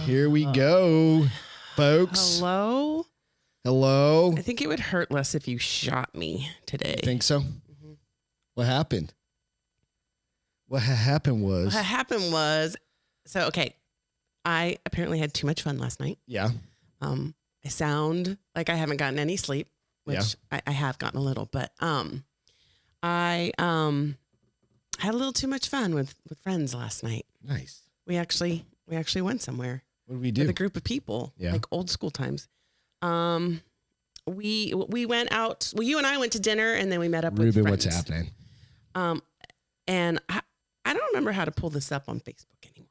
Here we go, folks. Hello? Hello. I think it would hurt less if you shot me today. You think so? Mm-hmm. What happened? What happened was... So, okay, I apparently had too much fun last night. Yeah. I sound like I haven't gotten any sleep, which I have gotten a little, but I had a little too much fun with friends last night. Nice. We actually went somewhere. What did we do? With a group of people, like old school times. We went out. Well, you and I went to dinner, and then we met up with friends. What's happening? And I don't remember how to pull this up on Facebook anymore.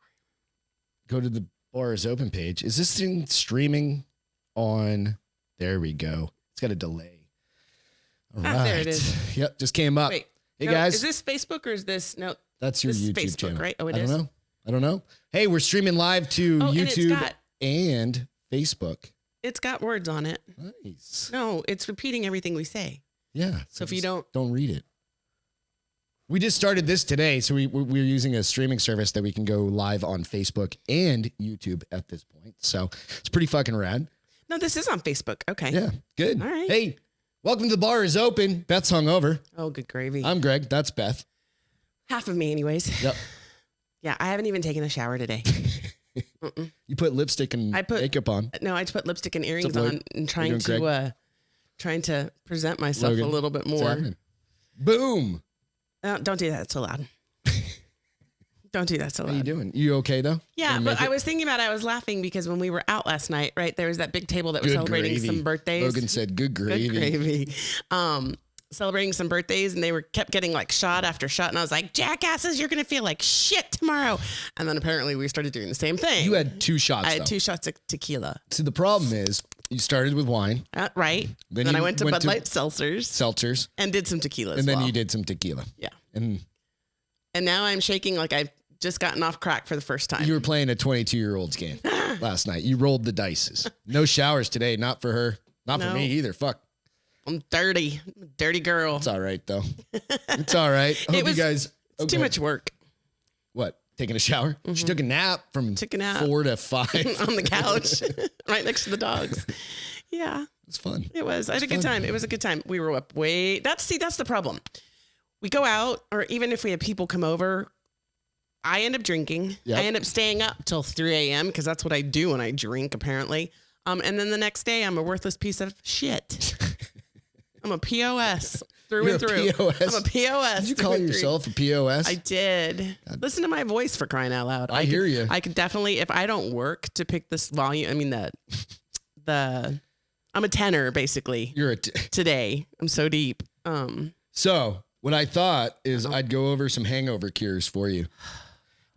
Go to the Bar is Open page. Is this thing streaming on? There we go. It's got a delay. All right. There it is. Yep, just came up. Wait, hey, guys. Is this Facebook or is this... No. That's your YouTube Facebook, channel. Right? Oh, it is? I don't know. Hey, we're streaming live to YouTube and Facebook. It's got words on it. Nice. No, it's repeating everything we say. Yeah. So if you don't read it. We just started this today, so we're using a streaming service that we can go live on Facebook and YouTube at this point. So it's pretty fucking rad. No, this is on Facebook. Okay. Yeah, good. All right. Hey, welcome to The Bar is Open. Beth's hungover. Oh, good gravy. I'm Greg. That's Beth. Half of me anyways. Yep. Yeah, I haven't even taken a shower today. You put lipstick and makeup on. No, I just put lipstick and earrings on and trying to present myself a little bit more. Boom. Don't do that so loud. Don't do that so loud. How you doing? You okay though? Yeah, but I was thinking about it. I was laughing because when we were out last night, right, there was that big table that was celebrating some birthdays. Logan said, "Good gravy." Good gravy. Celebrating some birthdays, and they kept getting like shot after shot, and I was like, "Jackasses, you're gonna feel like shit tomorrow." And then apparently we started doing the same thing. You had 2 shots. I had 2 shots of tequila. See, the problem is you started with wine, right? Then I went to Bud Light seltzers, and did some tequila. And then you did some tequila. Yeah. And now I'm shaking like I've just gotten off crack for the first time. You were playing a 22-year-old's game last night. You rolled the dice. No showers today. Not for her. Not for me either. Fuck. I'm dirty. I'm a dirty girl. It's all right, though. It's all right. I hope you guys... It's too much work. What? Taking a shower? Mm-hmm. She took a nap from 4 to 5. On the couch. Right next to the dogs. Yeah. It's fun. It was. I had a good time. It was a good time. We were up way... That's the problem. We go out, or even if we have people come over... I end up drinking. Yep. I end up staying up till 3 a.m. because that's what I do when I drink, apparently. And then the next day, I'm a worthless piece of shit. I'm a POS through and through. POS? I'm a POS. Did you call yourself a POS? I did. God. Listen to my voice, for crying out loud. I hear you. I could definitely, if I don't work to pick this volume, I mean, I'm a tenor, basically. You're today. I'm so deep. So what I thought is I'd go over some hangover cures for you.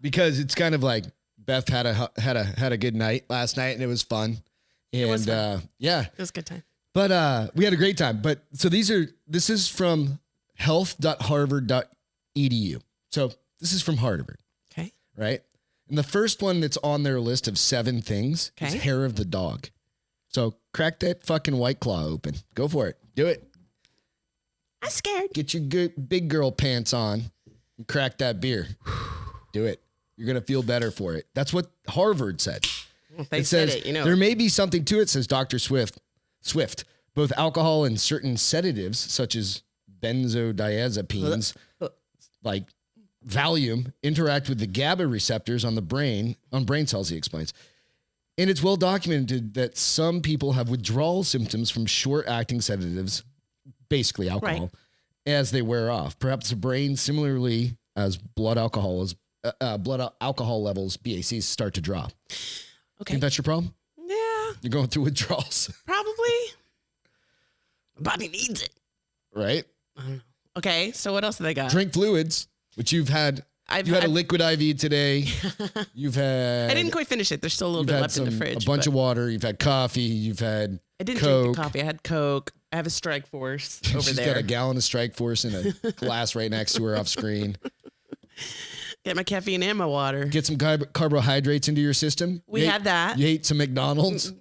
Because it's kind of like Beth had a good night last night and it was fun. And it was fun. It was a good time. But we had a great time. But so this is from health.harvard.edu. So this is from Harvard. Okay. Right? And the first one that's on their list of 7 things is hair of the dog. So crack that fucking White Claw open. Go for it. Do it. I'm scared. Get your good big girl pants on and crack that beer. Do it. You're going to feel better for it. That's what Harvard said. Well, they said it, There may be something to it, says Dr. Swift. Both alcohol and certain sedatives, such as benzodiazepines, like Valium, interact with the GABA receptors on brain cells, he explains. And it's well documented that some people have withdrawal symptoms from short-acting sedatives, basically alcohol, as they wear off. Perhaps the brain, similarly as blood alcohol levels, BACs, start to drop. Okay. Think that's your problem? Yeah. You're going through withdrawals. Probably. My body needs it. Right? I don't know. Okay, so what else do they got? Drink fluids, which you've had. You've had a liquid IV today. You've had... I didn't quite finish it. There's still a little bit left in the fridge. A bunch of water. You've had coffee. You've had I didn't Coke. drink the coffee. I had Coke. I have a Strike Force over She's there. She's got a gallon of Strike Force in a glass right next to her off screen. Get my caffeine and my water. Get some carbohydrates into your system. We had that. You ate some McDonald's.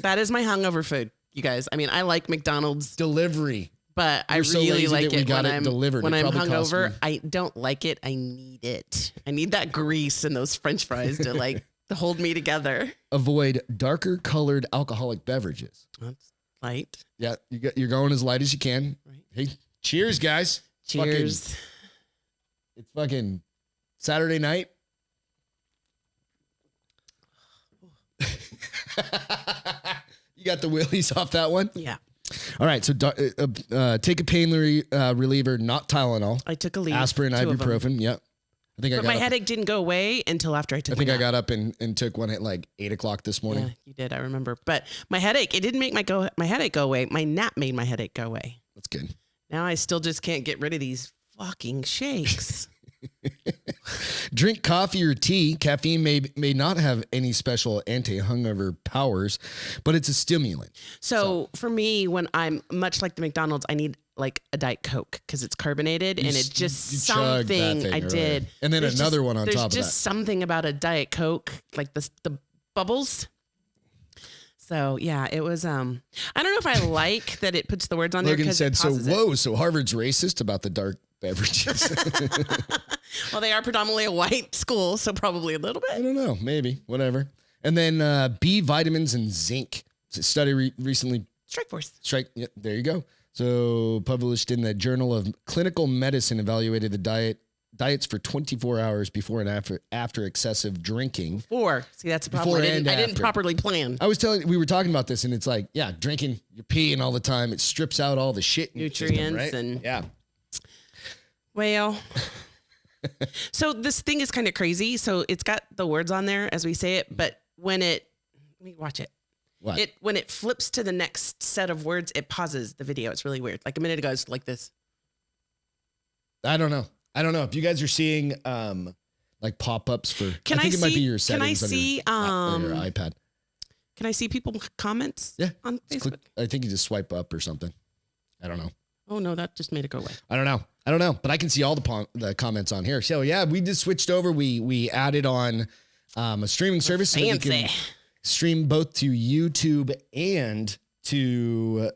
That is my hungover food, you guys. I mean, I like McDonald's delivery, but I really like it when I'm delivered. When I'm hungover. I don't like it. I need it. I need that grease and those French fries to like to hold me together. Avoid darker colored alcoholic beverages. That's light. Yeah, you're going as light as you can. Right. Hey, cheers, guys. Cheers. It's fucking Saturday night. You got the willies off that one? Yeah. All right, so take a pain reliever, not Tylenol. I took a leave. Aspirin, ibuprofen. Yep. But my headache didn't go away until after I took. I think I got up and took one at like 8 o'clock this morning. Yeah, you did. I remember. But my headache, it didn't make my headache go away. My nap made my headache go away. That's good. Now I still just can't get rid of these fucking shakes. Drink coffee or tea. Caffeine may not have any special anti-hungover powers, but it's a stimulant. So for me, when I'm much like the McDonald's, I need like a Diet Coke because it's carbonated and it's just something I did. And then another one on top of that. There's just something about a Diet Coke, like the bubbles. So yeah, it was. I don't know if I like that it puts the words on Logan there. Logan said, so Harvard's racist about the dark beverages. Well, they are predominantly a white school, so probably a little bit. I don't know, maybe, whatever. And then B vitamins and zinc. Study recently. Strikeforce. Yeah, there you go. So published in the Journal of Clinical Medicine, evaluated the diets for 24 hours before and after excessive drinking. See, that's a problem. I didn't properly plan. We were talking about this, and it's like, yeah, drinking, you're peeing all the time. It strips out all the shit, nutrients, right? and yeah. Well, so this thing is kind of crazy. So it's got the words on there as we say it, but when let me watch it. What? When it flips to the next set of words, it pauses the video. It's really weird. Like a minute ago, it's like this. I don't know if you guys are seeing like pop-ups for. I think it might be your settings on your iPad. Can I see people's comments? Yeah, on Facebook. I think you just swipe up or something. I don't know. Oh no, that just made it go away. I don't know, but I can see all the comments on here. So yeah, we just switched over. We added on a streaming service so that you can stream both to YouTube and to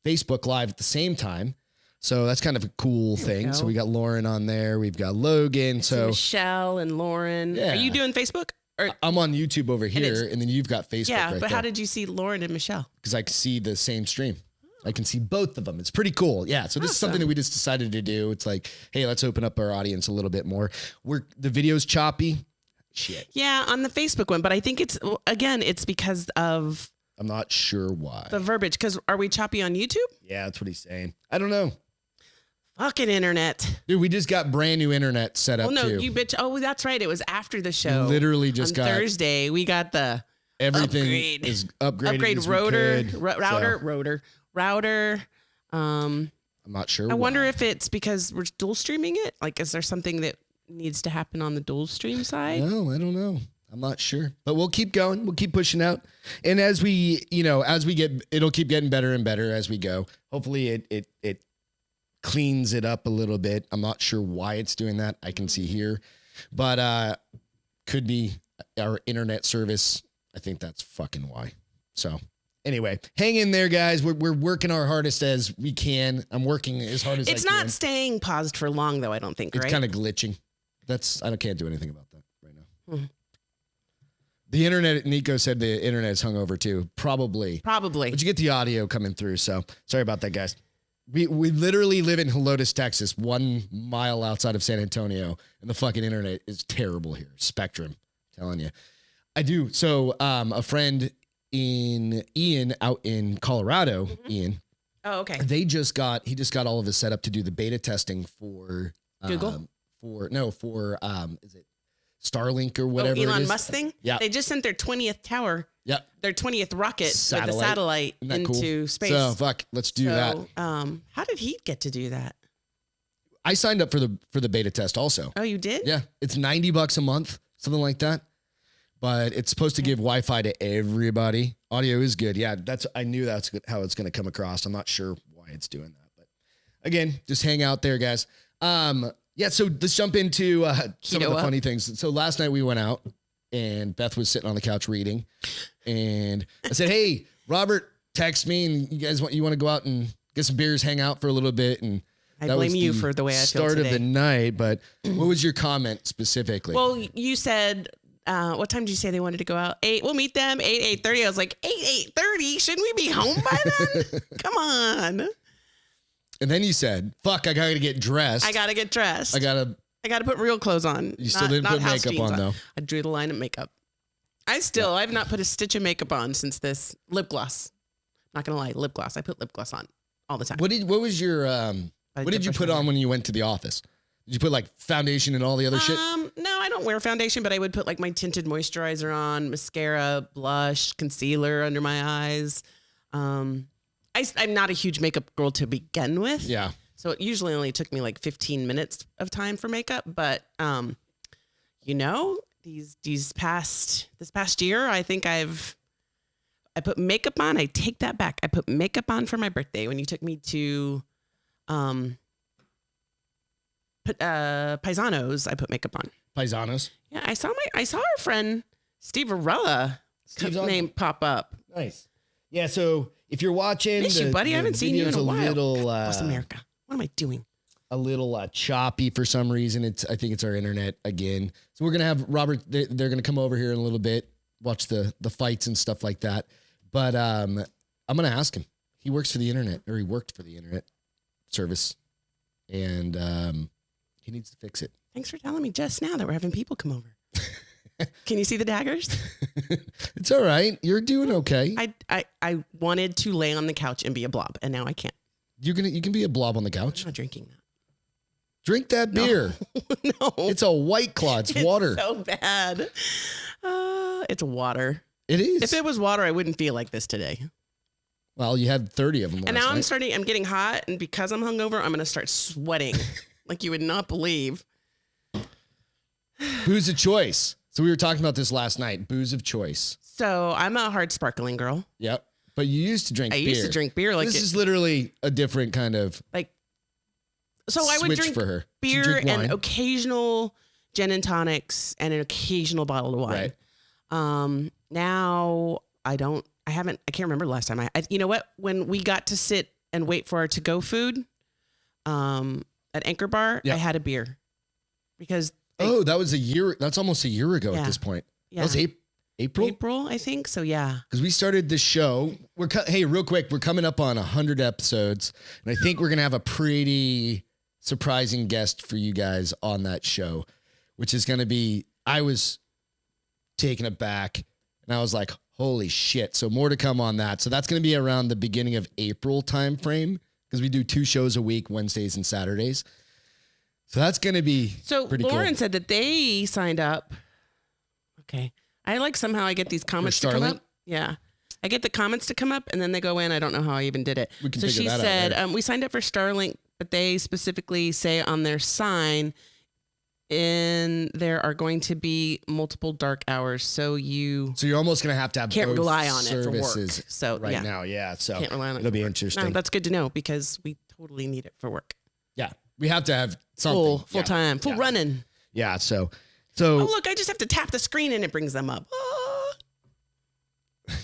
Facebook Live at the same time. So that's kind of a cool thing. So we got Lauren on there. We've got Logan. So Michelle and Lauren. Yeah. Are you doing Facebook? Or I'm on YouTube over here, and then you've got Facebook. Yeah, but how did you see Lauren and Michelle? Because I can see the same stream. I can see both of them. It's pretty cool. Yeah. So this is something that we just decided to do. It's like, hey, let's open up our audience a little bit more. The video's choppy. Shit. Yeah, on the Facebook one, but I think it's because of. I'm not sure why. The verbiage. Because are we choppy on YouTube? Yeah, that's what he's saying. I don't know. Fucking internet. Dude, we just got brand new internet set up. Oh, no, too. you bitch. Oh, that's right. It was after the show. Literally just on Thursday. We got the everything upgrade. is upgraded. Router. I'm not sure. I wonder if it's because we're dual streaming it. Like, is there something that needs to happen on the dual stream side? No, I don't know. I'm not sure, but we'll keep going. We'll keep pushing out. And as we get, it'll keep getting better and better as we go. Hopefully it cleans it up a little bit. I'm not sure why it's doing that. I can see here, but could be our internet service. I think that's fucking why. So anyway, hang in there, guys. We're working our hardest as we can. I'm working as hard as I can. It's not staying paused for long, though, I don't think, right? It's kind of glitching. I can't do anything about that right now. The internet, Nico said the internet is hungover too. Probably. But you get the audio coming through, so sorry about that, guys. We literally live in Helotes, Texas, 1 mile outside of San Antonio, and the fucking internet is terrible here. Spectrum, I'm telling you. I do. So a friend Ian out in Colorado, Ian. Oh, okay. He just got all of his set up to do the beta testing for Google. Is it Starlink or whatever? Elon Musk thing? Yeah. They just sent their 20th tower. Yeah. Their 20th rocket with a satellite into space. So let's do that. How did he get to do that? I signed up for the beta test also. Oh, you did? Yeah. It's $90 a month, something like that. But it's supposed to give Wi-Fi to everybody. Audio is good. Yeah, I knew that's how it's going to come across. I'm not sure why it's doing that, but again, just hang out there, guys. Yeah. So let's jump into some of the funny things. So last night we went out, and Beth was sitting on the couch reading, and I said, "Hey, Robert, text me, and you want to go out and get some beers, hang out for a little bit." And I blame you for the way I feel today. Start of the night, but what was your comment specifically? Well, you said what time did you say they wanted to go out? 8. We'll meet them 8:30. I was like, 8:30. Shouldn't we be home by then? Come on. And then you said, "Fuck, I gotta get dressed. I gotta get dressed. I gotta put real clothes on. You still didn't put makeup on though. I drew the line of makeup. I've not put a stitch of makeup on since this lip gloss. Not gonna lie, lip gloss. I put lip gloss on all the time. What was your what did you put on when you went to the office? Did you put like foundation and all the other shit? No, I don't wear foundation, but I would put like my tinted moisturizer on, mascara, blush, concealer under my eyes. I'm not a huge makeup girl to begin with. Yeah. So it usually only took me like 15 minutes of time for makeup, but this past year, I think I put makeup on. I take that back. I put makeup on for my birthday when you took me to Paisanos. I put makeup on. Paisanos? Yeah, I saw our friend Steve Arella name pop up. Nice. Yeah, so if you're watching, miss you, buddy. I haven't seen you in a while. Little, Across America. What am I doing? A little choppy for some reason. I think it's our internet again. So we're gonna have Robert. They're gonna come over here in a little bit, watch the fights and stuff like that. But I'm gonna ask him. He works for the internet, or he worked for the internet service, and he needs to fix it. Thanks for telling me just now that we're having people come over. Can you see the daggers? It's all right. You're doing okay. I wanted to lay on the couch and be a blob, and now I can't. You can be a blob on the couch. I'm not drinking that. Drink that beer. No. It's a White Claw. It's water. So bad. It's water. It is. If it was water, I wouldn't feel like this today. Well, you had 30 of them. And now night. I'm getting hot, and because I'm hungover, I'm going to start sweating like you would not believe. Booze of choice. So we were talking about this last night. Booze of choice. So I'm a hard sparkling girl. Yep. But you used to drink beer. I used to drink beer. Like this is literally a different kind of So I would drink for her. beer and occasional gin and tonics and an occasional bottle of wine. Right. Now I can't remember the last time you know what? When we got to sit and wait for our to-go food at Anchor Bar, I had a beer because that was a year. That's almost a year ago at this point. Yeah. That was April, I think. So yeah. Because we started this show. Hey, real quick, we're coming up on 100 episodes, and I think we're gonna have a pretty surprising guest for you guys on that show, which is gonna be. I was taken aback, and I was like, "Holy shit!" So more to come on that. So that's gonna be around the beginning of April time frame because we do 2 shows a week, Wednesdays and Saturdays. So that's gonna be pretty Lauren cool. said that they signed up. Okay. Somehow I get these comments to come up. Yeah. I get the comments to come up and then they go in. I don't know how I even did it. We can so figure she that said, out we signed up for Starlink, but they specifically say on their sign there are going to be multiple dark hours. So you're almost going to have can't both rely on it for work. services So now. Yeah. So can't rely on it'll be work. interesting. No, that's good to know because we totally need it for work. Yeah. We have to have something. Full time, full running. Yeah. So oh, look, I just have to tap the screen and it brings them up. Oh.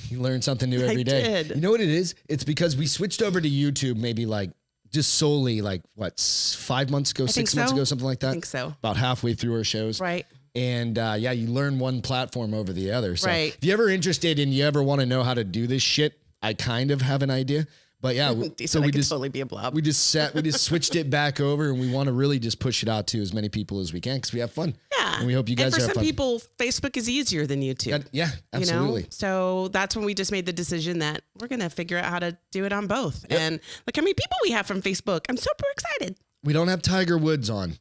You learn something new every day. Did. You know what it is? It's because we switched over to YouTube maybe just solely 5 months ago, 6 months ago, something like that. I think so. About halfway through our shows. Right. And you learn one platform over the other. So right. if you're ever interested and you ever want to know how to do this shit, I kind of have an idea. But yeah, so we just totally be a blob. We just switched it back over, and we want to really just push it out to as many people as we can because we have fun. Yeah, and we hope you guys have fun. And for some people, Facebook is easier than YouTube. Yeah, absolutely. You know? So that's when we just made the decision that we're gonna figure out how to do it on both. Yep. And look how many people we have from Facebook. I'm super excited. We don't have Tiger Woods on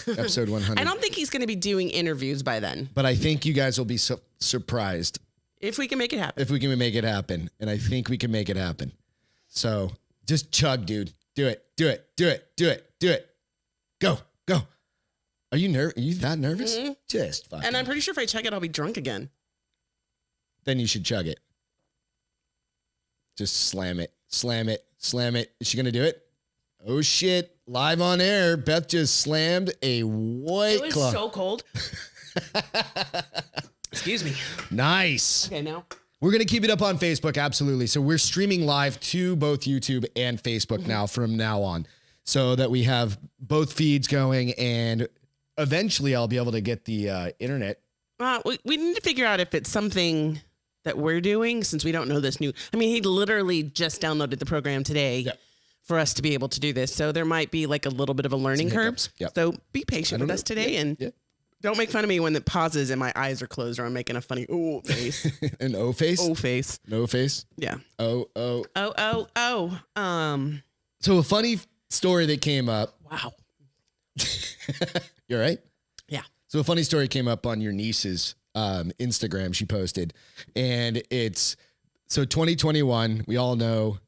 episode 100. I don't think he's gonna be doing interviews by then. But I think you guys will be surprised if we can make it happen. If we can make it happen, and I think we can make it happen. So. Just chug, dude. Do it. Do it. Do it. Do it. Do it. Go. Go. Are you that nervous? Mm-hmm. Just fucking. And I'm pretty sure if I chug it, I'll be drunk again. Then you should chug it. Just slam it. Slam it. Slam it. Is she going to do it? Oh, shit. Live on air. Beth just slammed a White Claw. It was so cold. Excuse me. Nice. Okay, now. We're going to keep it up on Facebook, absolutely. So we're streaming live to both YouTube and Facebook now from now on so that we have both feeds going, and eventually I'll be able to get the internet We need to figure out if it's something that we're doing since we don't know this new. I mean, he literally just downloaded the program today for us to be able to do this. So there might be like a little bit of a learning curve. Yep. So be patient with us today and don't make fun of me when it pauses and my eyes are closed or I'm making a funny face. An O face? O face. No face? Yeah. Oh. So a funny story that came up. Wow. You're right? Yeah. So a funny story came up on your niece's Instagram she posted. And it's, so 2021, we all know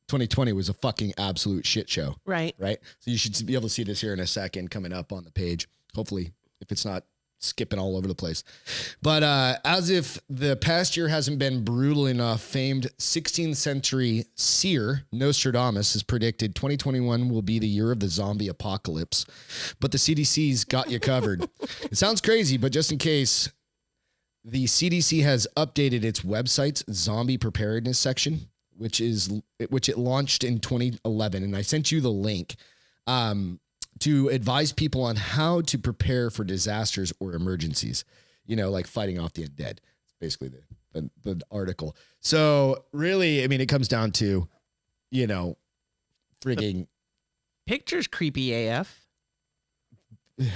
2020 was a fucking absolute shit show. Right. Right? So you should be able to see this here in a second coming up on the page. Hopefully, if it's not skipping all over the place. But as if the past year hasn't been brutal enough, famed 16th century seer Nostradamus has predicted 2021 will be the year of the zombie apocalypse. But the CDC's got you covered. It sounds crazy, but just in case, the CDC has updated its website's zombie preparedness section, which it launched in 2011. And I sent you the link. To advise people on how to prepare for disasters or emergencies, like fighting off the undead. It's basically the article. So really, I mean, it comes down to, frigging. Picture's creepy AF.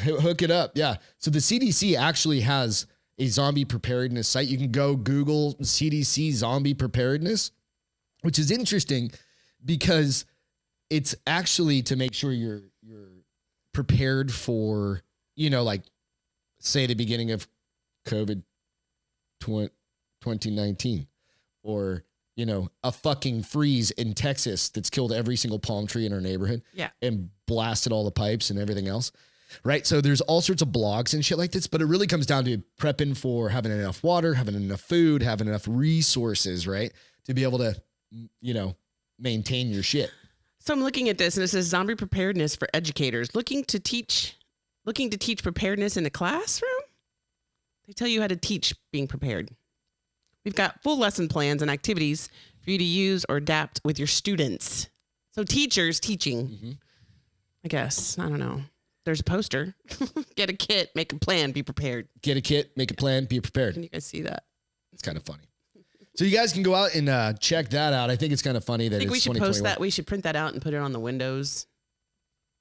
Hook it up. Yeah. So the CDC actually has a zombie preparedness site. You can go Google CDC zombie preparedness, which is interesting because it's actually to make sure you're prepared for, like say the beginning of COVID 2019 or, a fucking freeze in Texas that's killed every single palm tree in our neighborhood and blasted all the pipes and everything else. Right. So there's all sorts of blogs and shit like this, but it really comes down to prepping for having enough water, having enough food, having enough resources, right, to be able to, maintain your shit. So I'm looking at this and it says zombie preparedness for educators looking to teach preparedness in a classroom. They tell you how to teach being prepared. We've got full lesson plans and activities for you to use or adapt with your students. So teachers teaching, I guess. I don't know. There's a poster. Get a kit, make a plan, be prepared. Get a kit, make a plan, be prepared. Can you guys see that? It's kind of funny. So you guys can go out and check that out. I think it's kind of funny that we should post that. We should print that out and put it on the windows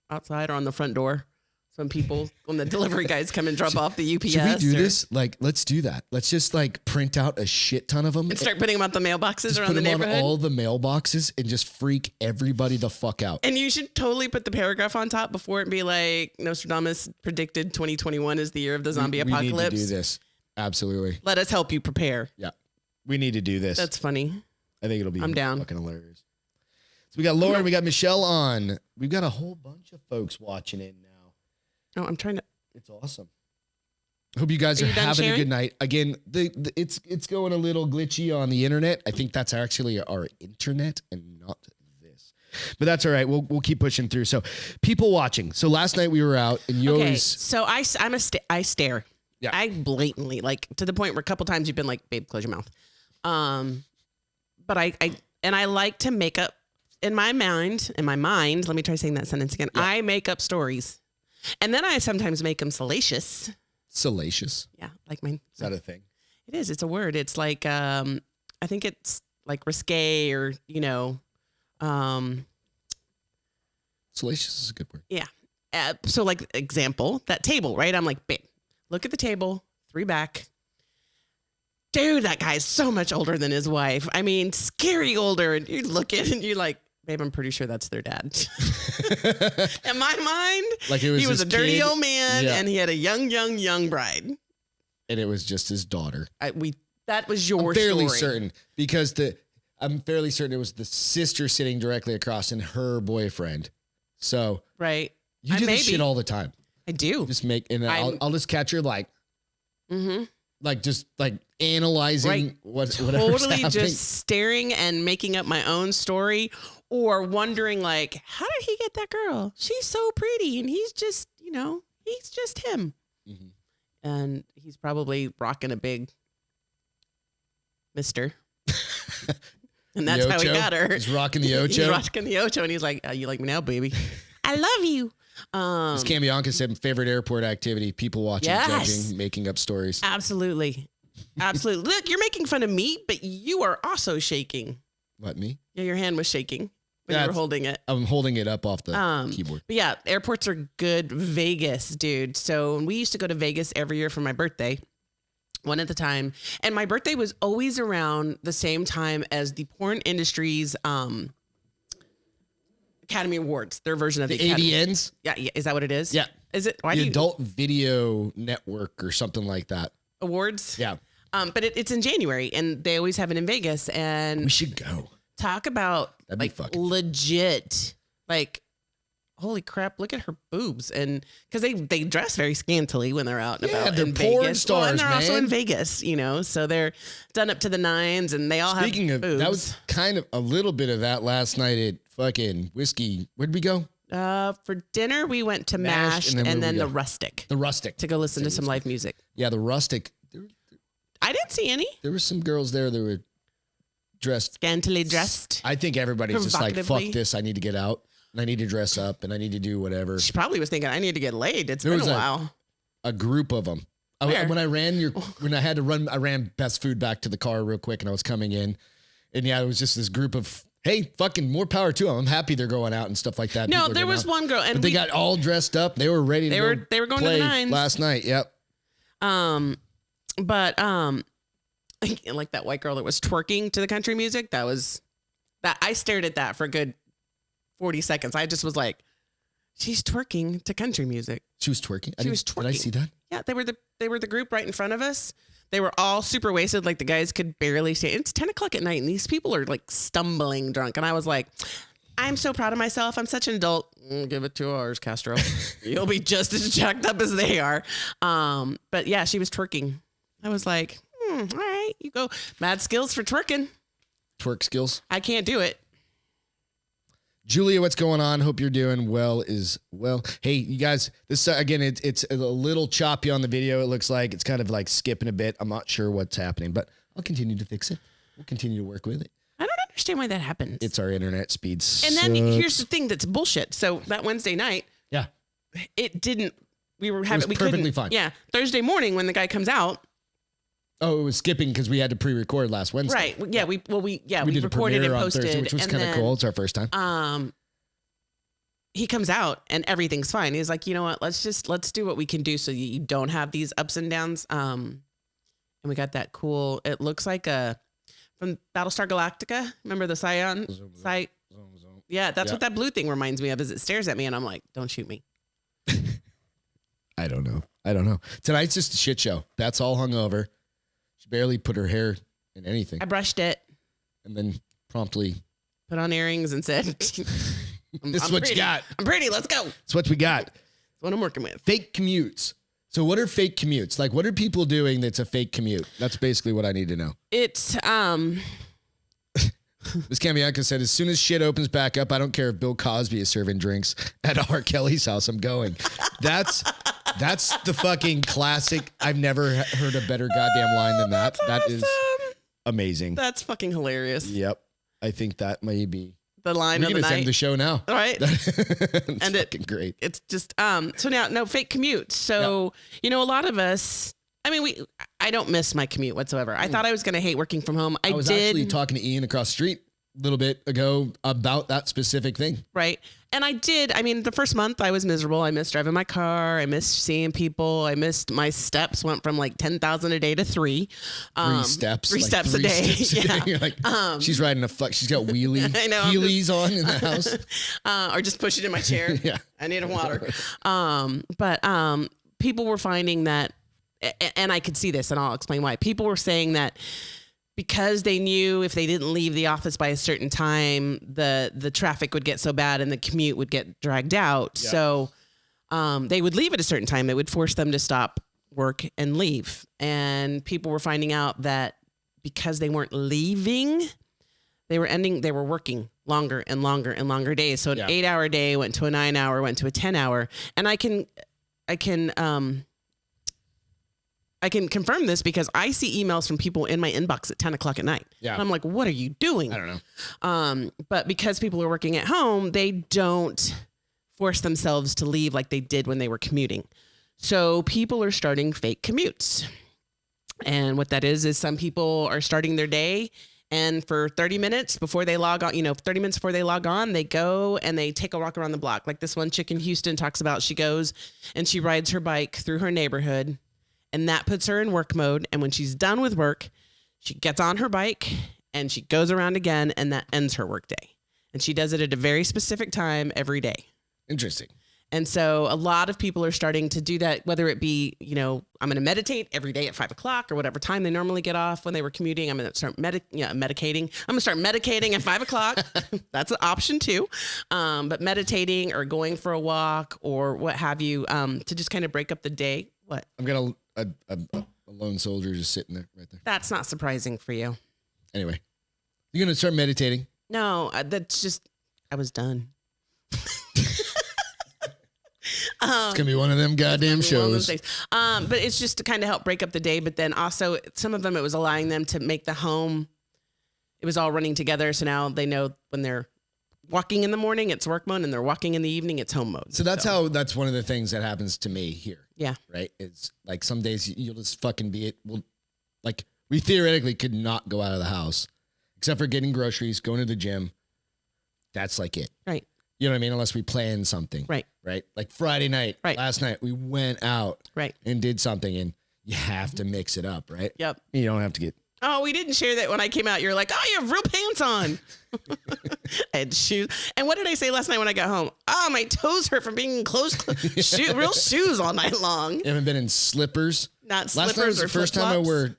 outside or on the front door. Some people, when the delivery guys come and drop off the UPS. Should we do this? Let's do that. Let's just print out a shit ton of them. And start putting them out the mailboxes just around the neighborhood. Put them on all the mailboxes and just freak everybody the fuck out. And you should totally put the paragraph on top before it be like, Nostradamus predicted 2021 is the year of the zombie apocalypse. We need to do this. Absolutely. Let us help you prepare. Yeah. We need to do this. That's funny. I think it'll be I'm down. Fucking hilarious. So we got Lauren, we got Michelle on. We've got a whole bunch of folks watching in now. Oh, I'm trying to. It's awesome. Hope you guys are having a good night. Again, it's going a little glitchy on the internet. I think that's actually our internet and not this. But that's all right. We'll keep pushing through. So people watching. So last night we were out and you always. So I stare. Yeah. I blatantly, to the point where a couple times you've been like, babe, close your mouth. But I like to make up in my mind, let me try saying that sentence again. Yeah. I make up stories. And then I sometimes make them salacious. Salacious? Yeah. Like mine. Is that a thing? It is. It's a word. It's like, I think it's like risque or, salacious is a good word. Yeah. So like example, that table, right? I'm like, babe, look at the table, 3 back. Dude, that guy's so much older than his wife. I mean, scary older. And you look at it and you're like, babe, I'm pretty sure that's their dad. In my mind, he was a dirty old man and he had a young bride. And it was just his daughter. That was your I'm fairly story. certain because I'm fairly certain it was the sister sitting directly across and her boyfriend. So right. You do this shit all the time. I do. Just I'll just catch her just analyzing whatever's totally happening. just staring and making up my own story or wondering how did he get that girl? She's so pretty and he's just, he's just him. Mm-hmm. And he's probably rocking a big mister. And that's how he got her. He's rocking the Ocho. He's rocking the Ocho and he's like, you like me now, baby? I love you. As Cam Bianca said, favorite airport activity, people watching, judging, making up stories. Absolutely. Look, you're making fun of me, but you are also shaking. What, me? Yeah, your hand was shaking when you were holding it. I'm holding it up off the keyboard. But yeah, airports are good. Vegas, dude. So we used to go to Vegas every year for my birthday, one at a time. And my birthday was always around the same time as the porn industry's Academy Awards, their version of the Academy. AVNs? Yeah, is that what it is? Yeah. Is it? The Adult Video Network or something like that. Awards? Yeah. But it's in January, and they always have it in Vegas. And we should go. Talk about like legit, like, holy crap! Look at her boobs, and because they dress very scantily when they're out and about. They're in porn Vegas. stars, and they're man. also in Vegas, so they're done up to the nines, and they all have. Speaking of, boobs. that was kind of a little bit of that last night at fucking Whiskey. Where'd we go? For dinner, we went to Mashed and then the Rustic. The Rustic to go listen to some live music. Yeah, the Rustic. I didn't see any. There were some girls there that were dressed. Scantily dressed. I think everybody's just like, fuck this. I need to get out and I need to dress up and I need to do whatever. She probably was thinking, I need to get laid. It's been a while. A group of them. When I had to run, I ran Beth's food back to the car real quick and I was coming in. And yeah, it was just this group of, hey, fucking more power to them. I'm happy they're going out and stuff like that. No, there was one girl. And they got all dressed up. They were ready to go. They were going to the nines last night. Yep. But like that white girl that was twerking to the country music, I stared at that for a good 40 seconds. I just was like, she's twerking to country music. She was twerking? She was twerking. Did I see that? Yeah, they were the group right in front of us. They were all super wasted. Like the guys could barely stay. It's 10 o'clock at night and these people are like stumbling drunk. And I was like, I'm so proud of myself. I'm such an adult. Give it 2 hours, Castro. You'll be just as jacked up as they are. But yeah, she was twerking. I was like, all right, you go. Mad skills for twerking. Twerk skills. I can't do it. Julia, what's going on? Hope you're doing well as well. Hey, you guys, this again, it's a little choppy on the video. It looks like it's kind of like skipping a bit. I'm not sure what's happening, but I'll continue to fix it. We'll continue to work with it. I don't understand why that happens. It's our internet speeds. And then here's the thing that's bullshit. So that Wednesday night, yeah, it didn't. We couldn't. Perfectly fine. Yeah, Thursday morning when the guy comes out. Oh, it was skipping because we had to pre-record last Wednesday. Right. Yeah. We did recorded and on posted, Thursday, which was kind of cool. It's our first time. He comes out and everything's fine. He's like, you know what? Let's do what we can do so you don't have these ups and downs. And we got that cool. It looks like from Battlestar Galactica. Remember the Scion site? Yeah, that's what that blue thing reminds me of. Is it stares at me and I'm like, don't shoot me. I don't know. Tonight's just a shit show. That's all hungover. She barely put her hair in anything. I brushed it. And then promptly put on earrings and said, this is what you got. I'm pretty. Let's go. That's what we got. That's what I'm working with. Fake commutes. So what are fake commutes? Like, what are people doing that's a fake commute? That's basically what I need to know. It's, Ms. Camiaca said, as soon as shit opens back up, I don't care if Bill Cosby is serving drinks at R. Kelly's house. I'm going. That's the fucking classic. I've never heard a better goddamn line than that. That is amazing. That's fucking hilarious. Yep. I think that may be the line of the night. We're going to end the show now. All right. It's fucking great. It's just, so now, no fake commute. So, a lot of us, I don't miss my commute whatsoever. I thought I was going to hate working from home. I was actually talking to Ian across the street a little bit ago about that specific thing. Right. And I did. The first month I was miserable. I missed driving my car. I missed seeing people. I missed my steps went from like 10,000 a day to 3. 3 steps. 3 steps a day. Yeah. You're like, she's riding she's got wheelies on in the house. Or just push it in my chair. Yeah. I need a water. But people were finding that, and I could see this and I'll explain why. People were saying that because they knew if they didn't leave the office by a certain time, the traffic would get so bad and the commute would get dragged out. Yeah. So they would leave at a certain time. It would force them to stop work and leave. And people were finding out that because they weren't leaving, they were working longer and longer and longer days. So an 8-hour day went to a 9-hour, went to a 10-hour. And I can confirm this because I see emails from people in my inbox at 10 o'clock at night. Yeah. And I'm like, what are you doing? I don't know. But because people are working at home, they don't force themselves to leave like they did when they were commuting. So people are starting fake commutes. And what that is some people are starting their day, and for 30 minutes before they log on, 30 minutes before they log on, they go and they take a walk around the block. Like this one chick in Houston talks about, she goes and she rides her bike through her neighborhood, and that puts her in work mode. And when she's done with work, she gets on her bike and she goes around again, and that ends her work day. And she does it at a very specific time every day. Interesting. And so a lot of people are starting to do that, whether it be, I'm going to meditate every day at 5 o'clock or whatever time they normally get off when they were commuting. I'm going to start medicating. I'm going to start medicating at 5 o'clock. That's an option too. But meditating or going for a walk or what have you, to just kind of break up the day. What? I'm going to a lone soldier just sitting there right there. That's not surprising for you. Anyway, you're going to start meditating? No, that's just, I was done. It's gonna be one of them goddamn shows. But it's just to kind of help break up the day. But then also some of them, it was allowing them to make the home. It was all running together. So now they know when they're walking in the morning, it's work mode, and they're walking in the evening, it's home mode. So that's one of the things that happens to me here. Yeah. Right. It's like some days you'll just fucking be it. Well, like we theoretically could not go out of the house except for getting groceries, going to the gym. That's like it. Right. You know what I mean? Unless we plan something. Right. Right. Like Friday night, right. Last night, we went out right. and did something, and you have to mix it up, right? Yep. You don't have to get. Oh, we didn't share that when I came out. You're like, oh, you have real pants on. And shoes. And what did I say last night when I got home? Oh, my toes hurt from being in real shoes all night long. You haven't been in slippers? Not slippers. Last night was the first time I wore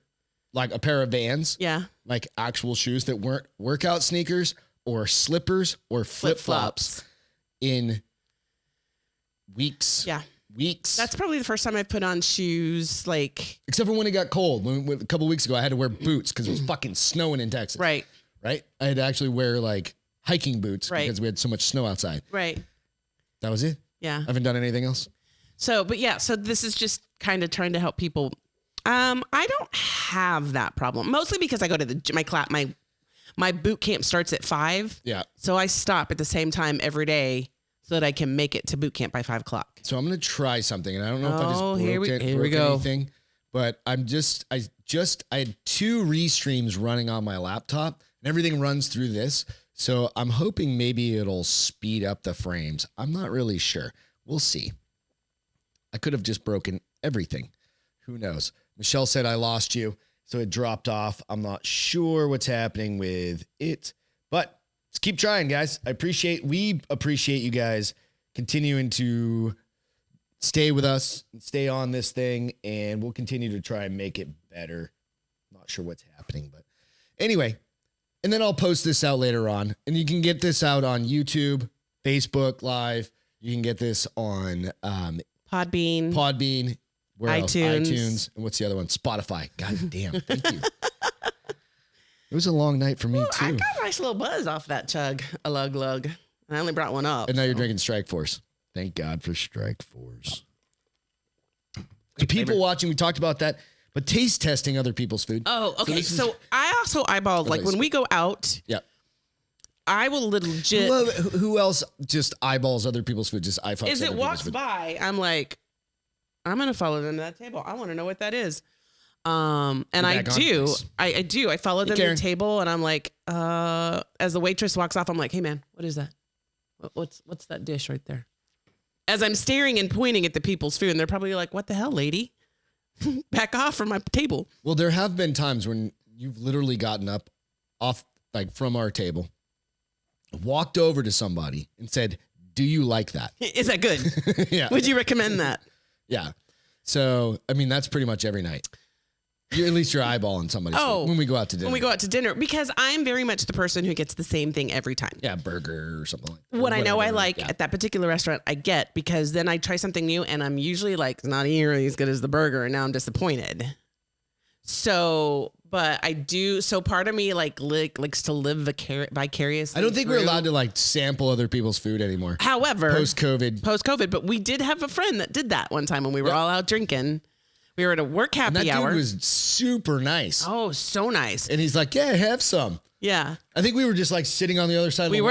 like a pair of Vans. Yeah. Like actual shoes that weren't workout sneakers or slippers or flip-flops in weeks. Yeah. Weeks. That's probably the first time I've put on shoes, like. Except for when it got cold. When a couple weeks ago, I had to wear boots because it was fucking snowing in Texas. Right. Right? I had to actually wear like hiking boots because we had so much snow outside. Right. That was it. Yeah. I haven't done anything else. So this is just kind of trying to help people. I don't have that problem, mostly because I go to my boot camp starts at 5. Yeah. So I stop at the same time every day so that I can make it to boot camp by 5 o'clock. So I'm going to try something, and I don't know if I just broke anything, but I had 2 restreams running on my laptop, and everything runs through this. So I'm hoping maybe it'll speed up the frames. I'm not really sure. We'll see. I could have just broken everything. Who knows? Michelle said I lost you, so it dropped off. I'm not sure what's happening with it, but let's keep trying, guys. We appreciate you guys continuing to stay with us and stay on this thing, and we'll continue to try and make it better. Not sure what's happening, but anyway, and then I'll post this out later on, and you can get this out on YouTube, Facebook Live. You can get this on Podbean. Where iTunes. Else? iTunes. And what's the other one? Spotify. God damn. Thank you. It was a long night for me, too. I got a nice little buzz off that chug. A lug. And I only brought one up. And now you're drinking Strike Force. Thank God for Strike Force. So people watching, we talked about that, but taste testing other people's food. Oh, okay. So I also eyeballed, like when we go out. Yeah. I will legit. Who else just eyeballs other people's food? Just iPhones. As it walks by, I'm like, I'm going to follow them to that table. I want to know what that is. And I do. I follow them to the table, and I'm like, as the waitress walks off, I'm like, hey man, what is that? What's that dish right there? As I'm staring and pointing at the people's food, and they're probably like, what the hell, lady? Back off from my table. Well, there have been times when you've literally gotten up off like from our table, walked over to somebody and said, do you like that? Is that good? Yeah. Would you recommend that? Yeah. So, I mean, that's pretty much every night. At least you're eyeballing somebody's food when we go out to dinner. When we go out to dinner, because I'm very much the person who gets the same thing every time. Yeah, burger or something like that. What I know I like at that particular restaurant, I get, because then I try something new and I'm usually like, it's not nearly as good as the burger, and now I'm disappointed. So, but I do. So part of me likes to live vicariously. I don't think we're allowed to like sample other people's food anymore. However, post-COVID, but we did have a friend that did that one time when we were all out drinking. We were at a work happy hour. That dude was super nice. Oh, so nice. And he's like, yeah, have some. Yeah. I think we were just like sitting on the other side of the wall.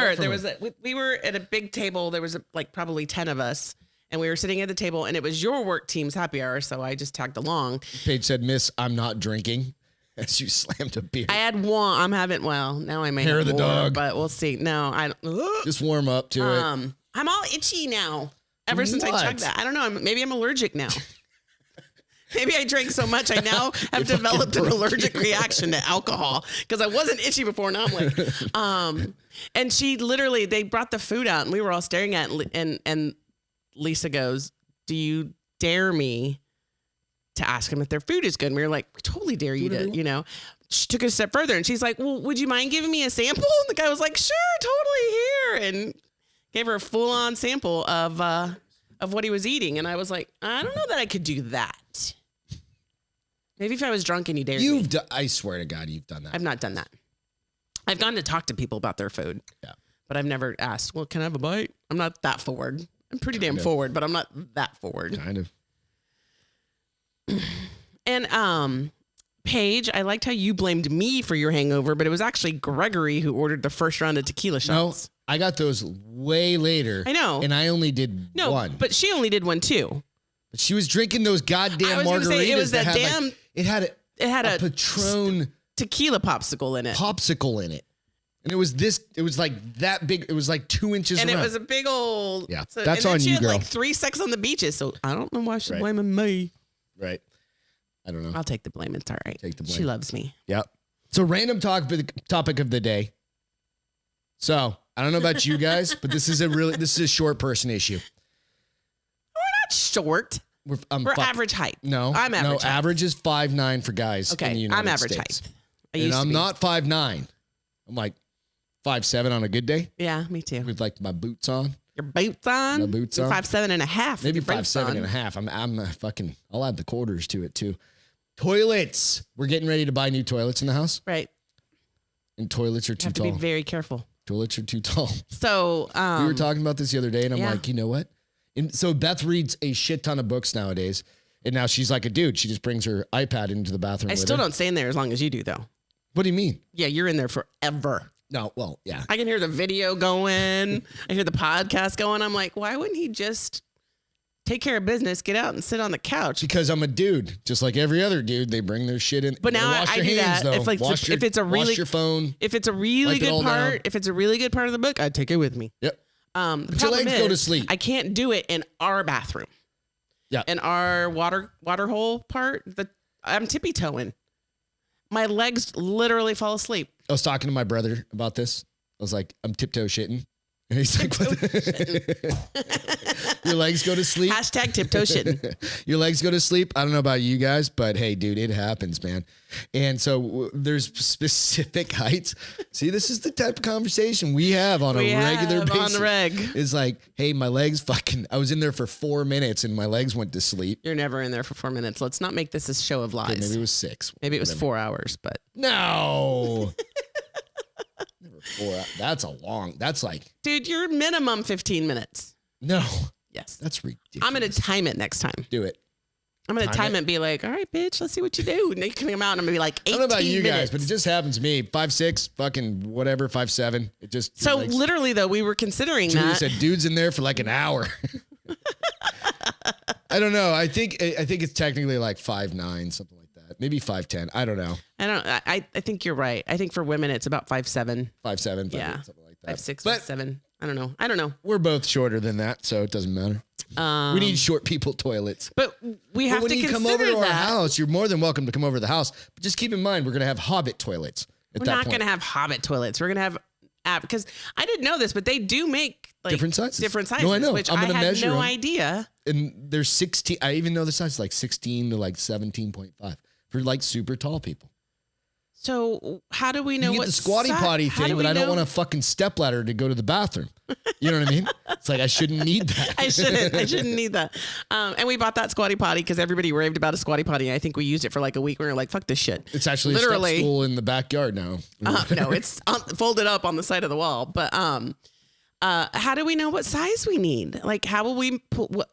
We were at a big table. There was like probably 10 of us. And we were sitting at the table, and it was your work team's happy hour, so I just tagged along. Paige said, "Miss, I'm not drinking," as you slammed a beer. I had one. Now I may Hair have of the more, dog. but we'll see. No, I don't. Just warm up to it. I'm all itchy now. Ever since I chugged that, I don't know. Maybe I'm allergic now. Maybe I drank so much, I now have developed an allergic reaction to alcohol because I wasn't itchy before. Now I'm like, and they brought the food out, and we were all staring at it, and Lisa goes, "Do you dare me to ask them if their food is good?" And we were like, "We totally dare you to, you know." She took it a step further, and she's like, "Well, would you mind giving me a sample?" And the guy was like, "Sure, totally, here," and gave her a full-on sample of what he was eating. And I was like, I don't know that I could do that. Maybe if I was drunk and he dared me. I swear to God, you've done that. I've not done that. I've gone to talk to people about their food. Yeah. But I've never asked, well, can I have a bite? I'm not that forward. I'm pretty damn forward, but I'm not that forward. Kind of. And Paige, I liked how you blamed me for your hangover, but it was actually Gregory who ordered the first round of tequila shots. No, I got those way later. I know. And I only did one. But she only did one too. But she was drinking those goddamn margaritas. Say, it was that damn... Like, it had a Patron... tequila popsicle in it. And it was like that big. It was like 2 inches and around. It was a big old. Yeah, that's on you, girl. She had like 3 sex on the beaches, so I don't know why she's blaming me. Right. I don't know. I'll take the blame. It's all right. Take the blame. She loves me. Yep. So random topic of the day. So I don't know about you guys, but this is a short person issue. We're not short. We're average height. No, I'm average. No, average is 5'9" for guys. Okay, in the United I'm average States. height. And I'm not 5'9". I'm like 5'7" on a good day. Yeah, me too. With like my boots on. Your boots on? My boots on. 5'7.5". Maybe 5'7.5". I'm a fucking. I'll add the quarters to it too. Toilets. We're getting ready to buy new toilets in the house. Right. And toilets are too tall. Have to be very careful. Toilets are too tall. So we were talking about this the other day, and I'm like, you know what? And so Beth reads a shit ton of books nowadays, and now she's like a dude. She just brings her iPad into the bathroom. I still don't stay in there as long as you do, though. What do you mean? Yeah, you're in there forever. No, well, yeah. I can hear the video going. I hear the podcast going. I'm like, why wouldn't he just take care of business, get out and sit on the couch? Because I'm a dude, just like every other dude. They bring their shit in. But now I do that. Though. If it's a really wash your phone. If it's a really good part, if it's a really good part of the book, I'd take it with me. Yep. But your legs go to sleep. I can't do it in our bathroom. Yeah. In our water hole part, I'm tippy toeing. My legs literally fall asleep. I was talking to my brother about this. I was like, I'm tiptoe shitting. And he's like, your legs go to sleep. Hashtag tiptoe shitting. Your legs go to sleep. I don't know about you guys, but hey, dude, it happens, man. And so there's specific heights. See, this is the type of conversation we have on a regular basis. On the reg. It's like, hey, my legs I was in there for 4 minutes and my legs went to sleep. You're never in there for 4 minutes. Let's not make this a show of lies. Okay, maybe it was 6. Maybe it was 4 hours, but. No. That's that's like. Dude, you're minimum 15 minutes. No. Yes. That's ridiculous. I'm going to time it next time. Do it. I'm going to time it and be like, all right, bitch, let's see what you do. And you can come out and I'm going to be like 18 minutes. I don't know about you guys, but it just happens to me. 5'6", fucking whatever, 5'7". It just. So literally though, we were considering Julie that. said dude's in there for like an hour. I don't know. I think it's technically like 5'9", something like that. Maybe 5'10". I don't know. I think you're right. I think for women it's about 5'7". 5'7", yeah, something like that. 5'6", 5'7". I don't know. We're both shorter than that, so it doesn't matter. We need short people toilets. But we have to consider that. When you come over to our house, you're more than welcome to come over to the house. But just keep in mind, we're going to have Hobbit toilets. We're not going to have Hobbit toilets. We're going to have because I didn't know this, but they do make like different sizes. No, I know. Which I'm I gonna had measure no them. idea. And there's 16. I even know the size is like 16 to like 17.5 for like super tall people. So how do we know you get what the squatty potty thing, but I don't want a fucking stepladder to go to the bathroom. You know what I mean? It's like I shouldn't need that. I shouldn't need that. And we bought that squatty potty because everybody raved about a squatty potty. I think we used it for like a week. We were like, fuck this shit. It's actually literally a step stool in the backyard now. No, it's folded up on the side of the wall. But how do we know what size we need? Like, how will we put what?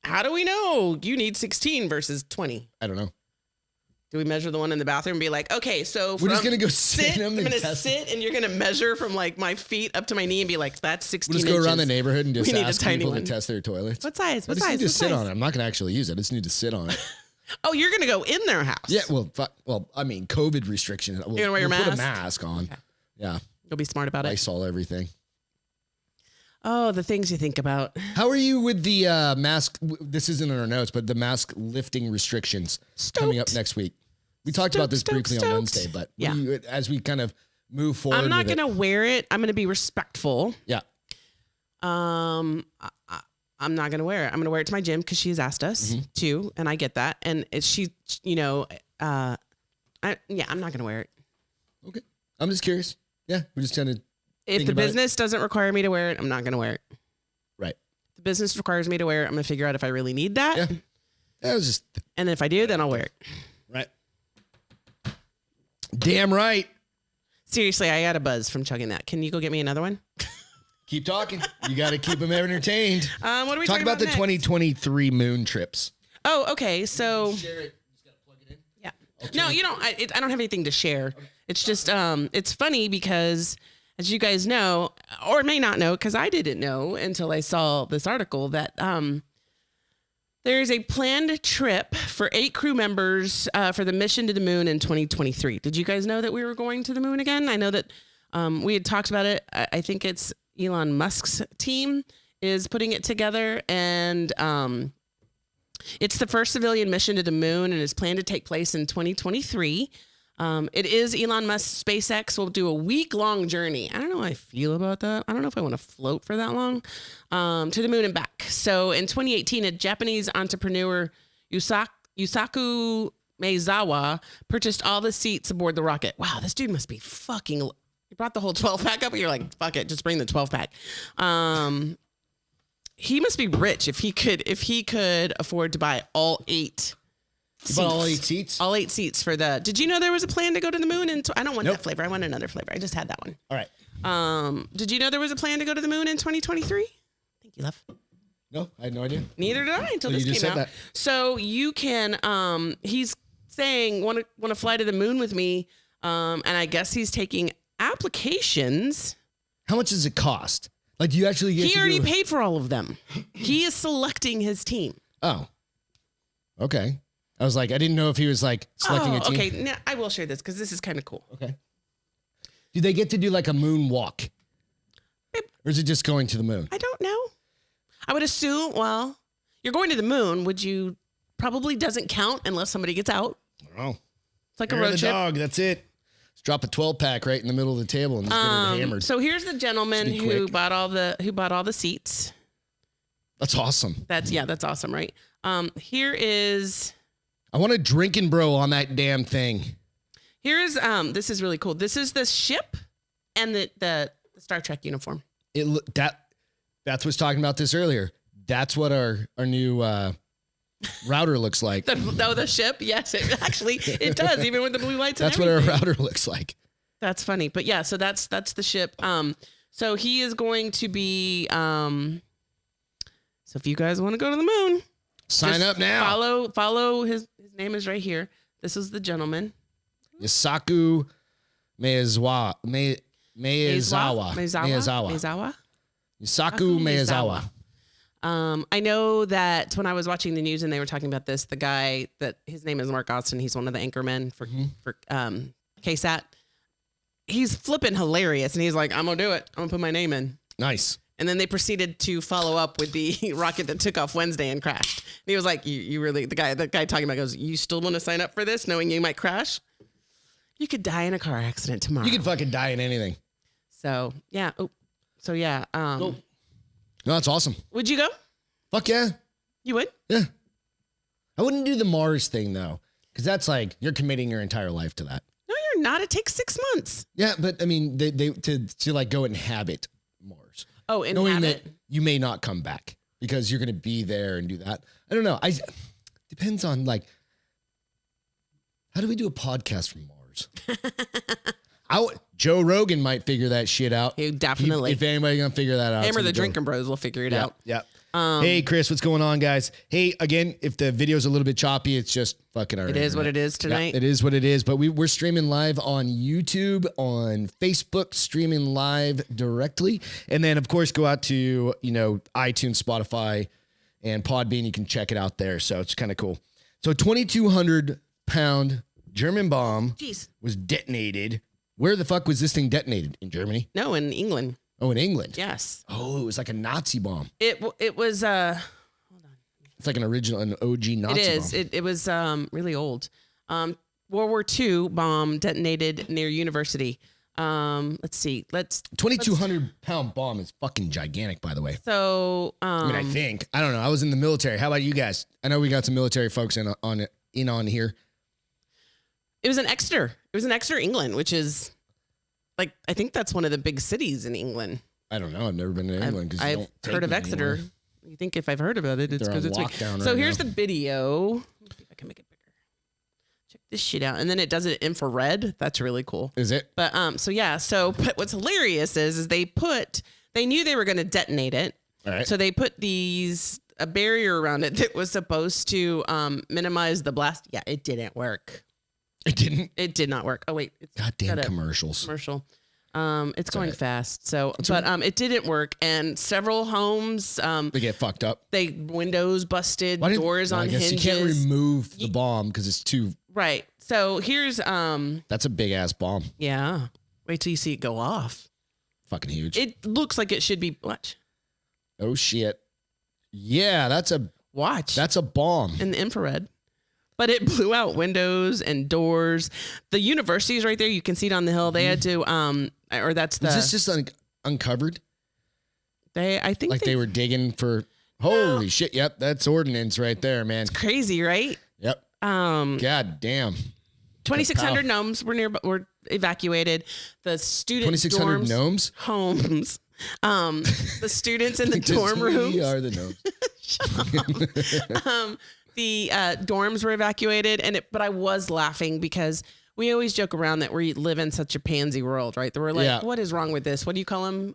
How do we know you need 16 versus 20? I don't know. Do we measure the one in the bathroom and be like, okay, so we're just going to go sit in them I'm and going to test sit and you're going to measure from like my feet up to my knee and be like, that's 16 inches. We'll just go around the neighborhood and just ask people to test their toilets. What size? I just need to sit on it. I'm not going to actually use it. I just need to sit on it. Oh, you're going to go in their house? Yeah, well, I mean, COVID restrictions. You're going to wear your mask? Put a mask on. Okay. Yeah. You'll be smart about it. Lysol everything. Oh, the things you think about. How are you with the mask? This isn't in our notes, but the mask lifting restrictions coming up next week. We talked about this briefly on Wednesday, but as we kind of move forward, I'm not going to wear it. I'm going to be respectful. Yeah. I'm not going to wear it. I'm going to wear it to my gym because she's asked us to, and I get that. And I'm not going to wear it. Okay. I'm just curious. Yeah. We're just trying to. If the business doesn't require me to wear it, I'm not going to wear it. Right. If the business requires me to wear it, I'm going to figure out if I really need that. Yeah. That was just. And if I do, then I'll wear it. Right. Damn right. Seriously, I got a buzz from chugging that. Can you go get me another one? Keep talking. You got to keep them entertained. What are we talking about the next? 2023 moon trips? Oh, okay. So. Share it. Just gotta plug it in. Yeah. Okay. No, you don't. I don't have anything to share. Okay. It's just it's funny because, as you guys know, or may not know, because I didn't know until I saw this article that there is a planned trip for 8 crew members for the mission to the moon in 2023. Did you guys know that we were going to the moon again? I know that we had talked about it. I think it's Elon Musk's team is putting it together, and it's the first civilian mission to the moon and is planned to take place in 2023. It is Elon Musk's SpaceX will do a week-long journey. I don't know how I feel about that. I don't know if I want to float for that long to the moon and back. So in 2018, a Japanese entrepreneur, Yusaku Maezawa, purchased all the seats aboard the rocket. Wow, this dude must be fucking... You brought the whole 12-pack up, and you're like, fuck it, just bring the 12-pack. He must be rich if he could afford to buy all 8 seats. All 8 seats? All 8 seats for the... Did you know there was a plan to go to the moon? I don't want that flavor. I want another flavor. I just had that one. All right. Did you know there was a plan to go to the moon in 2023? Thank you, love. No, I had no idea. Neither did I until this came out. That. So you can... he's saying, want to fly to the moon with me? And I guess he's taking applications. How much does it cost? Like, do you actually get... He already paid for all of them. He is selecting his team. Oh. Okay. I was like, I didn't know if he was like selecting a team. Okay, now, I will share this because this is kind of cool. Okay. Do they get to do like a moon walk? Or is it just going to the moon? I don't know. I would assume, well, you're going to the moon. Probably doesn't count unless somebody gets out. I don't know. It's like a road trip. Dog, that's it. Let's drop a 12-pack right in the middle of the table and just get it hammered. So here's the gentleman who bought all the seats. That's awesome. That's awesome, right? Here is... I want a drinking bro on that damn thing. Here is this is really cool. This is the ship and the Star Trek uniform. Beth was talking about this earlier. That's what our new router looks like. The ship? Yes, it does, even with the blue lights. That's what our router looks like. That's funny. But yeah, so that's the ship. So he is going to be so if you guys want to go to the moon, sign up now. Follow his name is right here. This is the gentleman. Yusaku Maezawa. Yusaku Maezawa. I know that when I was watching the news and they were talking about this, the guy that his name is Mark Austin, he's one of the anchormen for KSAT. He's flipping hilarious and he's like, I'm gonna do it. I'm gonna put my name in. Nice. And then they proceeded to follow up with the rocket that took off Wednesday and crashed. And he was like, you really, the guy talking about goes, you still want to sign up for this knowing you might crash? You could die in a car accident tomorrow. You could fucking die in anything. So, yeah. No, that's awesome. Would you go? Fuck yeah. You would? Yeah. I wouldn't do the Mars thing though. Cause that's like, you're committing your entire life to that. No, you're not. It takes 6 months. Yeah. But I mean, they to like go inhabit Mars. Oh, inhabit. Knowing that you may not come back because you're going to be there and do that. I don't know. Depends on like, how do we do a podcast from Mars? Joe Rogan might figure that shit out. Definitely. If anybody's going to figure that out. Him or the Drinking Bros will figure it out. Yeah. Hey, Chris, what's going on, guys? Hey, again, if the video's a little bit choppy, it's just fucking our It is what it is tonight. Yeah, it is what it is. But we're streaming live on YouTube, on Facebook, streaming live directly. And then, of course, go out to, iTunes, Spotify, and Podbean. You can check it out there. So it's kind of cool. So 2,200-pound German bomb was detonated. Where the fuck was this thing detonated? In Germany? No, in England. Oh, in England? Yes. Oh, it was like a Nazi bomb. It was hold on. It's like an OG Nazi bomb. It is. It was really old. World War II bomb detonated near university. Let's see. 2,200-pound bomb is fucking gigantic, by the way. So I think. I don't know. I was in the military. How about you guys? I know we got some military folks in on here. It was in Exeter. It was in Exeter, England, which is I think that's one of the big cities in England. I don't know. I've never been to England. I've heard of Exeter. Anywhere. You think if I've heard about it, it's because it's lockdown. So here's the video. Let me see if I can make it bigger. Check this shit out, and then it does it infrared. That's really cool. Is it? But but what's hilarious is they knew they were going to detonate it. All right. So they put a barrier around it that was supposed to minimize the blast. Yeah, it didn't work. It didn't? It did not work. Oh, wait. It's goddamn commercials. Commercial. It's going fast. So, it didn't work. And several homes. They get fucked up. Windows busted, doors on hinges. You can't remove the bomb because it's too. Right. So here's. That's a big ass bomb. Yeah. Wait till you see it go off. Fucking huge. It looks like it should be. Watch. Oh, shit. Yeah, that's a. Watch. That's a bomb. In the infrared. But it blew out windows and doors. The university is right there. You can see it on the hill. They had to, or that's the. Is this just uncovered? I think they were digging for. Holy shit! Yep, that's ordnance right there, man. It's crazy, right? Yep. God damn. 2,600 gnomes were evacuated. The student 2,600 gnomes homes. The students in the dorm rooms. We are the gnomes. The dorms were evacuated, but I was laughing because we always joke around that we live in such a pansy world, right? That we're like, What is wrong with this? What do you call them?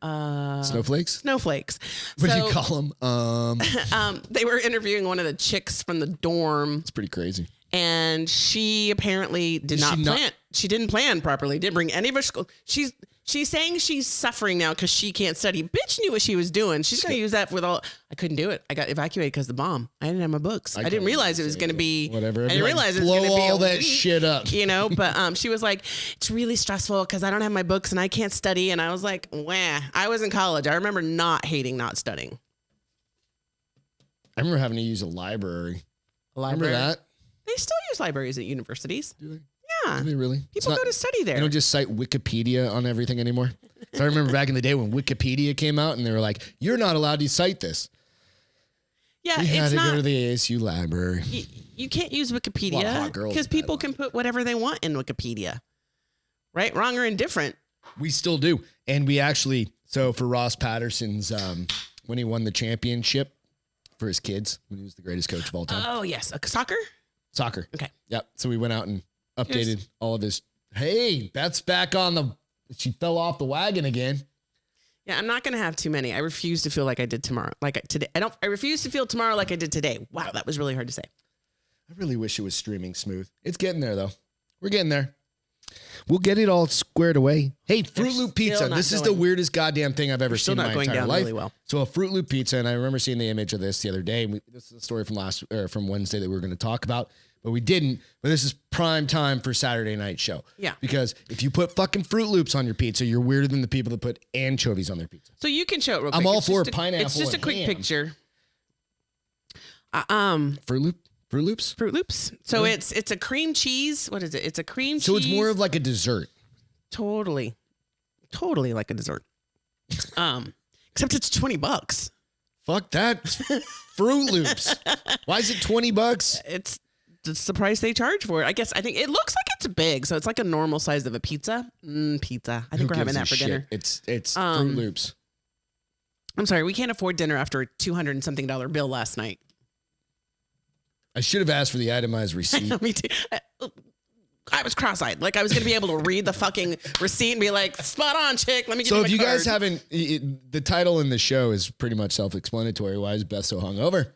Snowflakes? Snowflakes. What do you call them? They were interviewing one of the chicks from the dorm. It's pretty crazy. And she apparently did not plan. She didn't plan properly. Didn't bring any of her school. She's saying she's suffering now because she can't study. Bitch knew what she was doing. She's going to use that with all. I couldn't do it. I got evacuated because of the bomb. I didn't have my books. I didn't realize it was going to be whatever. I didn't realize it was going to be all that shit up. But she was like, it's really stressful because I don't have my books and I can't study. And I was like, wah. I was in college. I remember hating not studying. I remember having to use a library. Remember that? They still use libraries at universities. Do they? Yeah. Do they really? People go to study there. They don't just cite Wikipedia on everything anymore. So I remember back in the day when Wikipedia came out and they were like, you're not allowed to cite this. Yeah, we had to go to the ASU library. You can't use Wikipedia because people can put whatever they want in Wikipedia. Right? Wrong or indifferent. We still do. And we actually, so for Ross Patterson's, when he won the championship for his kids, when he was the greatest coach of all time. Oh, yes. Soccer? Soccer. Okay. Yep. So we went out and updated all of his. Hey, Beth's back on the. She fell off the wagon again. Yeah, I'm not gonna have too many. I refuse to feel like I did tomorrow. Today. I refuse to feel tomorrow like I did today. Wow, that was really hard to say. I really wish it was streaming smooth. It's getting there though. We're getting there. We'll get it all squared away. Hey, Fruit Loop pizza. This is the weirdest goddamn thing I've ever seen in my entire life. Really well. So a Fruit Loop pizza, and I remember seeing the image of this the other day. This is a story from Wednesday that we were going to talk about, but we didn't. But this is prime time for Saturday night show. Yeah. Because if you put fucking Fruit Loops on your pizza, you're weirder than the people that put anchovies on their pizza. So you can show it real quick. I'm all for pineapple. It's just a quick picture. Fruit Loops? Fruit Loops. So it's a cream cheese. What is it? It's a cream cheese. So it's more of like a dessert. Totally like a dessert. Except it's $20. Fuck that. Fruit Loops. Why is it $20? It's the price they charge for it. I think it looks like it's big, so it's like a normal size of a pizza. Pizza. I think we're having that for dinner. It's Fruit Loops. I'm sorry, we can't afford dinner after a $200 and something bill last night. I should have asked for the itemized receipt. Me too. I was cross-eyed. Like I was going to be able to read the fucking receipt and be like, spot on, chick. Let me give you my So if you card. guys haven't, the title in the show is pretty much self-explanatory. Why is Beth so hungover?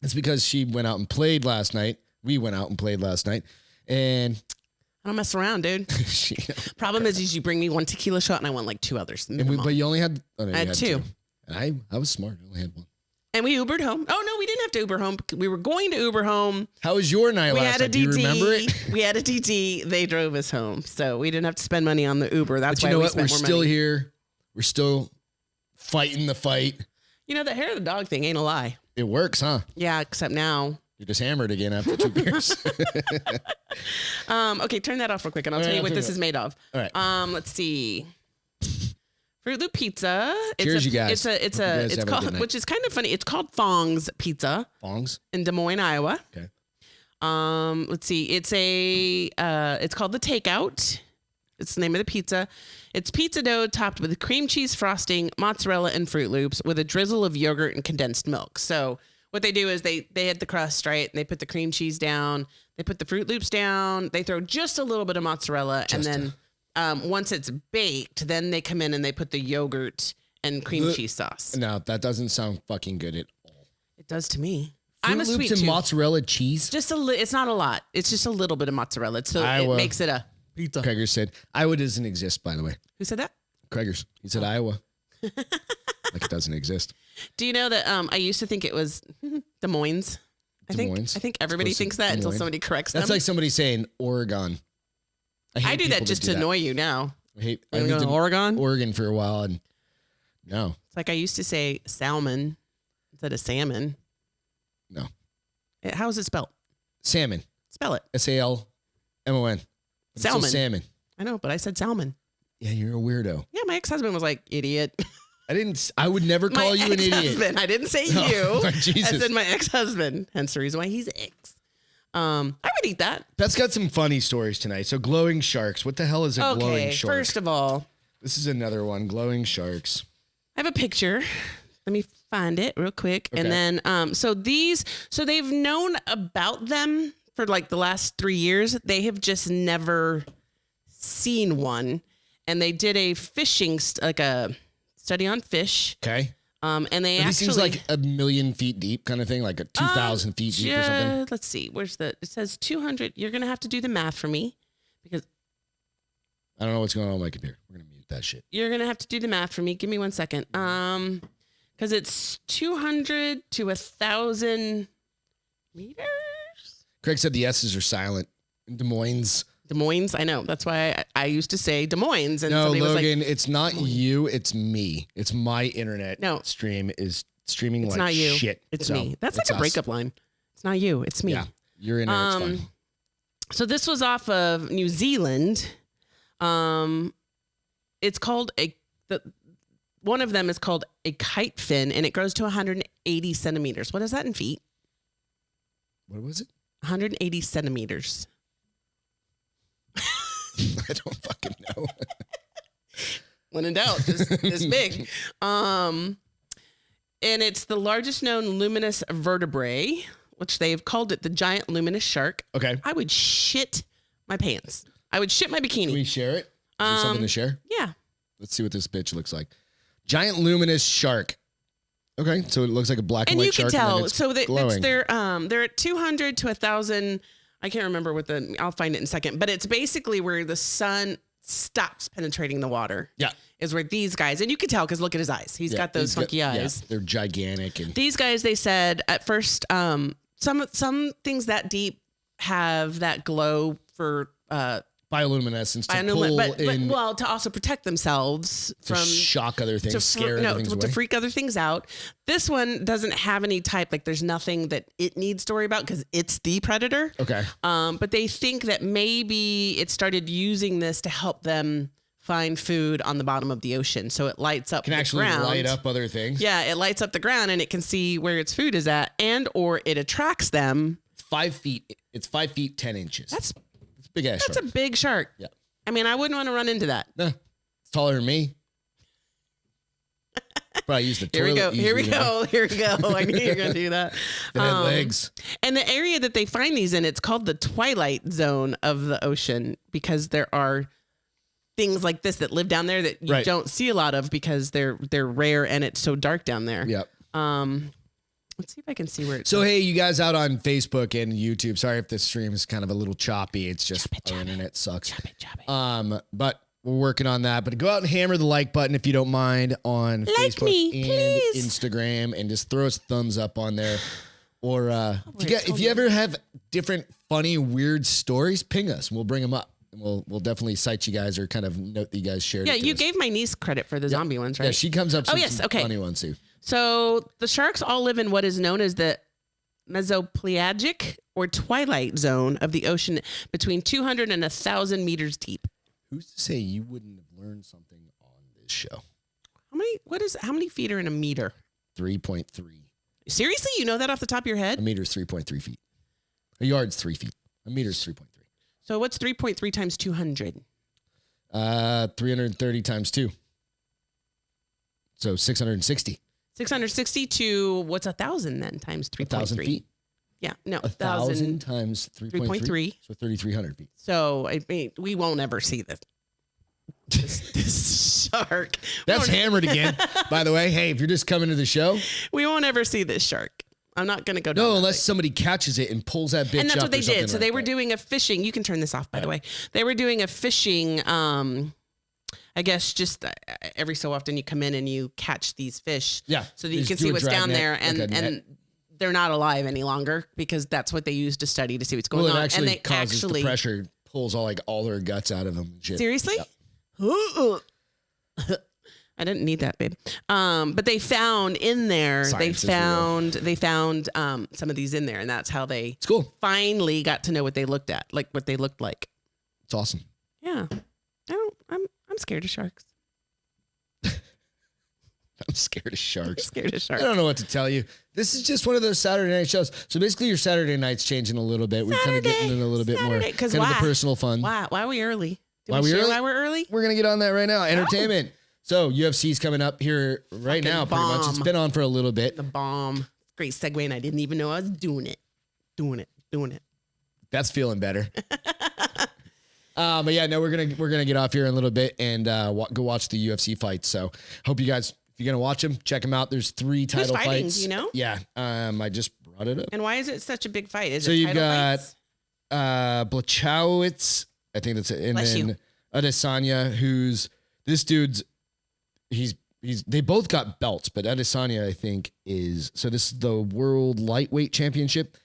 It's because she went out and played last night. We went out and played last night. And I don't mess around, dude. Problem is you bring me one tequila shot and I want like 2 others. But you only had, I had 2. And I was smart. I only had 1. And we Ubered home. Oh, no, we didn't have to Uber home. We were going to Uber home. How was your night last night? Do you remember it? We had a DD. They drove us home. So we didn't have to spend money on the Uber. That's but why you know we what? spent We're more still money. here. We're still fighting the fight. You know, the hair of the dog thing ain't a lie. It works, huh? Yeah, except now. You're just hammered again after 2 beers. Okay, turn that off real quick and I'll tell you what this is made of. All right. Let's see. Fruit Loop Pizza. Cheers, you guys. It's called, which is kind of funny. It's called Fong's Pizza. Fong's? In Des Moines, Iowa. Okay. Let's see. It's called the Takeout. It's the name of the pizza. It's pizza dough topped with cream cheese frosting, mozzarella, and Fruit Loops with a drizzle of yogurt and condensed milk. So what they do is they had the crust, right? And they put the cream cheese down. They put the Fruit Loops down. They throw just a little bit of mozzarella. And then once it's baked, then they come in and they put the yogurt and cream cheese sauce. No, that doesn't sound fucking good at all. It does to me. Fruit I'm a Loops sweet and tooth. Mozzarella cheese? It's not a lot. It's just a little bit of mozzarella. So Iowa. it makes it a pizza. Craiger said, Iowa doesn't exist, by the way. Who said that? Craiger's. He said Iowa. Like it doesn't exist. Do you know that I used to think it was Des Moines? I think everybody thinks that until somebody corrects them. That's like somebody saying Oregon. I do that just to annoy you now. I lived in Oregon for a while, and no. It's like I used to say salmon instead of salmon. No. How is it spelled? Salmon. Spell it. SALMON. Salmon. Salmon. I know, but I said salmon. Yeah, you're a weirdo. Yeah, my ex-husband was like, idiot. I would never call you an idiot. I didn't say No, you. Jesus. I said my ex-husband. Hence the reason why he's ex. I would eat that. Beth's got some funny stories tonight. So glowing sharks. What the hell is a glowing shark? First of all, this is another one. Glowing sharks. I have a picture. Let me find it real quick. Okay. And then, so they've known about them for like the last 3 years. They have just never seen one. And they did a fishing, like a study on fish. Okay. And they But actually seems like 1,000,000 feet deep kind of thing, like a 2,000 feet deep or something. Let's see. It says 200. You're going to have to do the math for me because I don't know what's going on with my computer. We're going to mute that shit. you're going to have to do the math for me. Give me 1 second. Because it's 200 to 1,000 meters. Craig said the S's are silent. In Des Moines. Des Moines. I know. That's why I used to say Des Moines. And No, somebody Logan, was like, it's not you. It's me. It's my internet stream is streaming it's like not you. shit. It's So, me. That's like it's a us. breakup line. It's not you. It's me. Yeah, your internet's fine. So this was off of New Zealand. It's called one of them is called a kite fin, and it grows to 180 centimeters. What is that in feet? What was it? 180 centimeters. I don't fucking know. When in doubt, just this big. And it's the largest known luminous vertebrae, which they've called it the giant luminous shark. Okay. I would shit my pants. I would shit my bikini. Can we share it? Is there something to share? Yeah. Let's see what this bitch looks like. Giant luminous shark. Okay, so it looks like a black and And white you shark. can tell. And So glowing. they're at 200 to 1,000. I can't remember I'll find it in a second. But it's basically where the sun stops penetrating the water. Yeah. Is where these guys, and you can tell because look at his eyes. He's got those funky eyes. Yeah, they're gigantic. And These guys, they said at first, some things that deep have that glow for bioluminescence to pull in, to also protect themselves to from shock other things, scare other things away. to freak other things out. This one doesn't have any type, like there's nothing that it needs to worry about because it's the predator. Okay. But they think that maybe it started using this to help them find food on the bottom of the ocean. So it lights up Can the actually ground. light up other things. Yeah, it lights up the ground and it can see where its food is at, and or it attracts them. 5 feet. It's 5 feet 10 inches. That's It's a big ass That's shark. a big shark. Yeah. I mean, I wouldn't want to run into that. No, it's taller than me. Probably use the Here we toilet. go. Here we go. Here we go. I knew you were going to do that. They had legs. And the area that they find these in, it's called the twilight zone of the ocean because there are things like this that live down there that you don't see a lot of because they're rare and it's so dark down there. Yep. Let's see if I can see where it's. So, hey, you guys out on Facebook and YouTube, sorry if this stream is kind of a little choppy. It's just our internet sucks. But we're working on that. But go out and hammer the like button if you don't mind on Facebook and Instagram, and just throw us a thumbs up on there. Or if you ever have different funny, weird stories, ping us and we'll bring them up. And we'll definitely cite you guys or kind of note that you guys shared. Yeah, you gave my niece credit for the zombie ones, right? Yeah, she comes up with some funny ones too. So the sharks all live in what is known as the mesopelagic or twilight zone of the ocean between 200 and 1,000 meters deep. Who's to say you wouldn't have learned something on this show? How many feet are in a meter? 3.3. Seriously? You know that off the top of your head? A meter is 3.3 feet. A yard's 3 feet. A meter is 3.3. So what's 3.3 times 200? 330 times 2. So 660. 660 to what's 1,000 then times 3.3? 1,000 feet. Yeah, no, 1,000 times 3.3. So 3,300 feet. So I mean, we won't ever see this shark. That's hammered again, by the way. Hey, if you're just coming to the show, we won't ever see this shark. I'm not going to go down. No, unless somebody catches it and pulls that bitch up. And that's what they did. So like they were doing a fishing. You can turn this off, by the way. They were doing a fishing. I guess just every so often you come in and you catch these fish. Yeah. So that you can see what's down there. And they're not alive any longer because that's what they use to study to see what's going on. Actually and they causes the pressure, pulls all their guts out of them. And shit. Seriously? Yep. I didn't need that, babe. But they found in there, they found some of these in there, and that's how they finally got to know what they looked like. It's awesome. Yeah. I'm scared of sharks. I'm scared of sharks. I don't know what to tell you. This is just one of those Saturday night shows. So basically your Saturday night's changing a little bit. We're kind of getting in a little bit more kind of the personal fun. Why are we early? Why we're early? We're going to get on that right now. Entertainment. So UFC's coming up here right now, pretty much. It's been on for a little bit. The bomb. Great segue, and I didn't even know I was doing it. That's feeling better. But yeah, no, we're gonna get off here in a little bit and go watch the UFC fights. So hope you guys, if you're gonna watch them, check them out. There's 3 title fights. You know? Yeah. I just brought it up. And why is it such a big fight? Is so it you've got fights? Blachowicz, I think that's it, and then Adesanya, who's this dude's. They both got belts, but Adesanya, I think, is so. This is the World Lightweight Championship.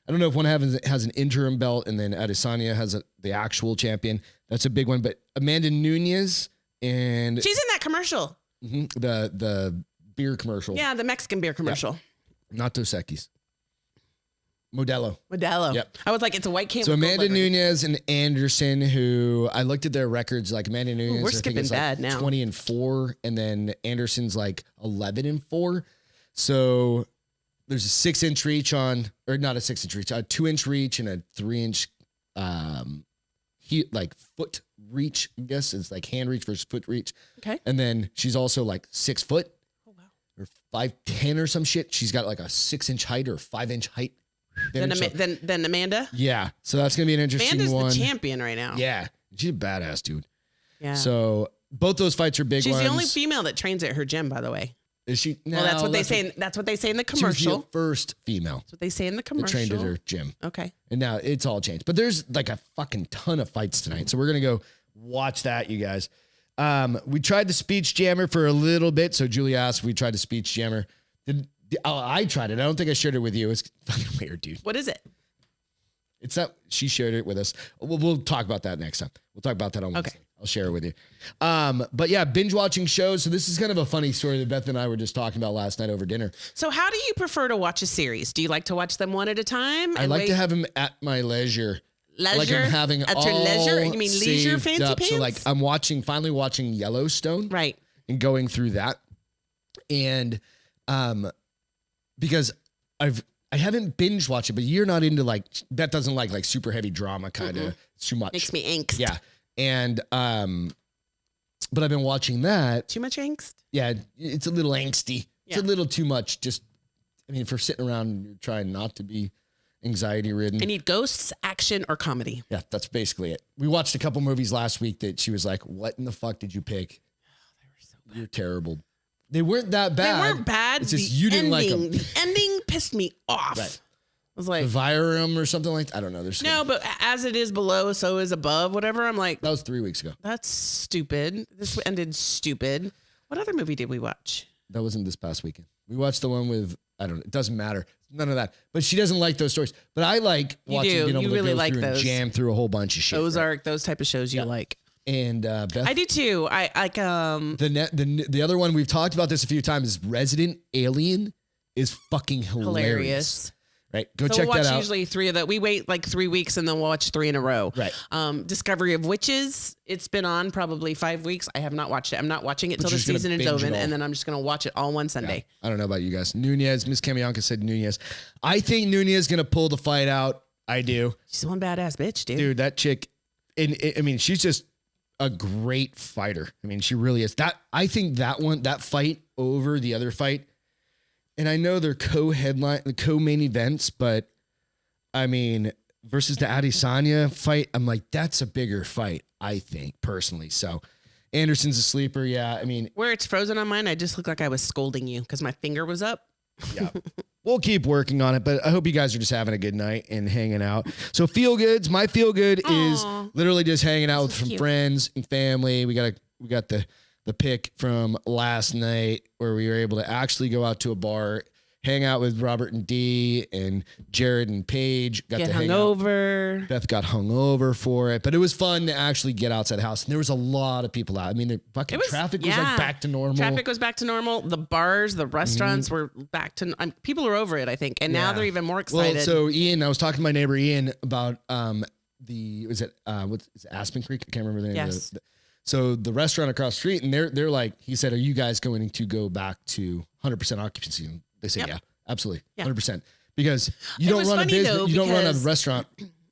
I don't know if one has an interim belt, and then Adesanya has the actual champion. That's a big one. But Amanda Nunes and she's in that commercial. Mm-hmm, the beer commercial. Yeah, the Mexican beer commercial. Yep. Not Dos Equis. Modelo. Yep. I was like, it's a white can. So Amanda Nunes and Anderson, who I looked at their records, like Amanda Nunes, we're skipping bad now. 20-4, and then Anderson's like 11-4. So there's a 6-inch reach or not a 6-inch reach, a 2-inch reach and a 3-inch foot reach. I guess it's like hand reach versus foot reach. Okay. And then she's also like 6 foot. Oh wow. Or 5'10" or some shit. She's got like a 6-inch height or 5-inch height. Then Amanda? Yeah. So that's going to be an interesting one. Amanda's the champion right now. Yeah. She's a badass, dude. Yeah. So both those fights are big ones. She's the only female that trains at her gym, by the way. Is she? No, well, that's what they say. That's what they say in the commercial. She was the first female. That's what they say in the commercial. That trained at her gym. Okay. And now it's all changed. But there's like a fucking ton of fights tonight. So we're going to go watch that, you guys. We tried the speech jammer for a little bit. So Julie asked if we tried the speech jammer. I tried it. I don't think I shared it with you. It's fucking weird, dude. What is it? It's not. She shared it with us. We'll talk about that next time. We'll talk about that on Wednesday. I'll share it with you. But yeah, binge watching shows. So this is kind of a funny story that Beth and I were just talking about last night over dinner. So how do you prefer to watch a series? Do you like to watch them one at a time? I like to have them at my leisure. Leisure? Like I'm having at your leisure? You mean leisure fancy pants? So like I'm finally watching Yellowstone. Right. And going through that. And because I haven't binge watched it, but you're not into Beth doesn't like super heavy drama kind of. It's too much. Makes me angst. Yeah. And But I've been watching that. Too much angst? Yeah, it's a little angsty. It's Yeah. a little too much. Just, I mean, if we're sitting around and you're trying not to be anxiety ridden. I need ghosts, action, or comedy. Yeah, that's basically it. We watched a couple movies last week that she was like, what in the fuck did you pick? Oh, they were so bad. You're terrible. They weren't that bad. They weren't bad. It's just you didn't like them. The ending pissed me off. Right. I was like, Virium or something like that. I don't know. There's no, but as it is below, so is above, whatever. I'm like, that was 3 weeks ago. that's stupid. This ended stupid. What other movie did we watch? That wasn't this past weekend. We watched the one with, I don't know. It doesn't matter. None of that. But she doesn't like those stories. But I like watching, being able You to really go like through and those. jam through a whole bunch of shit. Ozark, those type of shows you like. And Beth, I do too. I like the other one we've talked about this a few times is Resident Alien is fucking hilarious. Right, go check we'll watch that out. usually 3 of that. We wait like 3 weeks and then we'll watch 3 in a row. Right. Discovery of Witches. It's been on probably 5 weeks. I have not watched it. I'm not watching it till the season is over, and then I'm just gonna watch it all one Sunday. Yeah. I don't know about you guys. Nunez, Miss Kamianka said Nunez. I think Nunez is gonna pull the fight out. I do. She's one badass bitch, dude. Dude, that chick, I mean, she's just a great fighter. I mean, she really is. I think that fight over the other fight, and I know they're co-main events, but I mean, versus the Adesanya fight, I'm like, that's a bigger fight, I think, personally. So Anderson's a sleeper. Yeah. I mean, where it's frozen on mine, I just look like I was scolding you because my finger was up. Yeah. We'll keep working on it, but I hope you guys are just having a good night and hanging out. So feel goods. My feel good is literally just hanging out with some friends and family. We got the pick from last night where we were able to actually go out to a bar, hang out with Robert and Dee and Jared and Paige. Got get to hungover. Beth got hungover for it, but it was fun to actually get outside the house. And there was a lot of people out. I mean, traffic was like back to normal. Traffic was back to normal. The bars, the restaurants were back to. People are over it, I think, and now they're even more excited. Well, so Ian, I was talking to my neighbor Ian about what's it Aspen Creek? I can't remember the name. Yes. So the restaurant across the street, and they're like, he said, "Are you guys going to go back to 100% occupancy?" And they said, "Yeah, absolutely, 100%." Because you don't run a business, you don't run a restaurant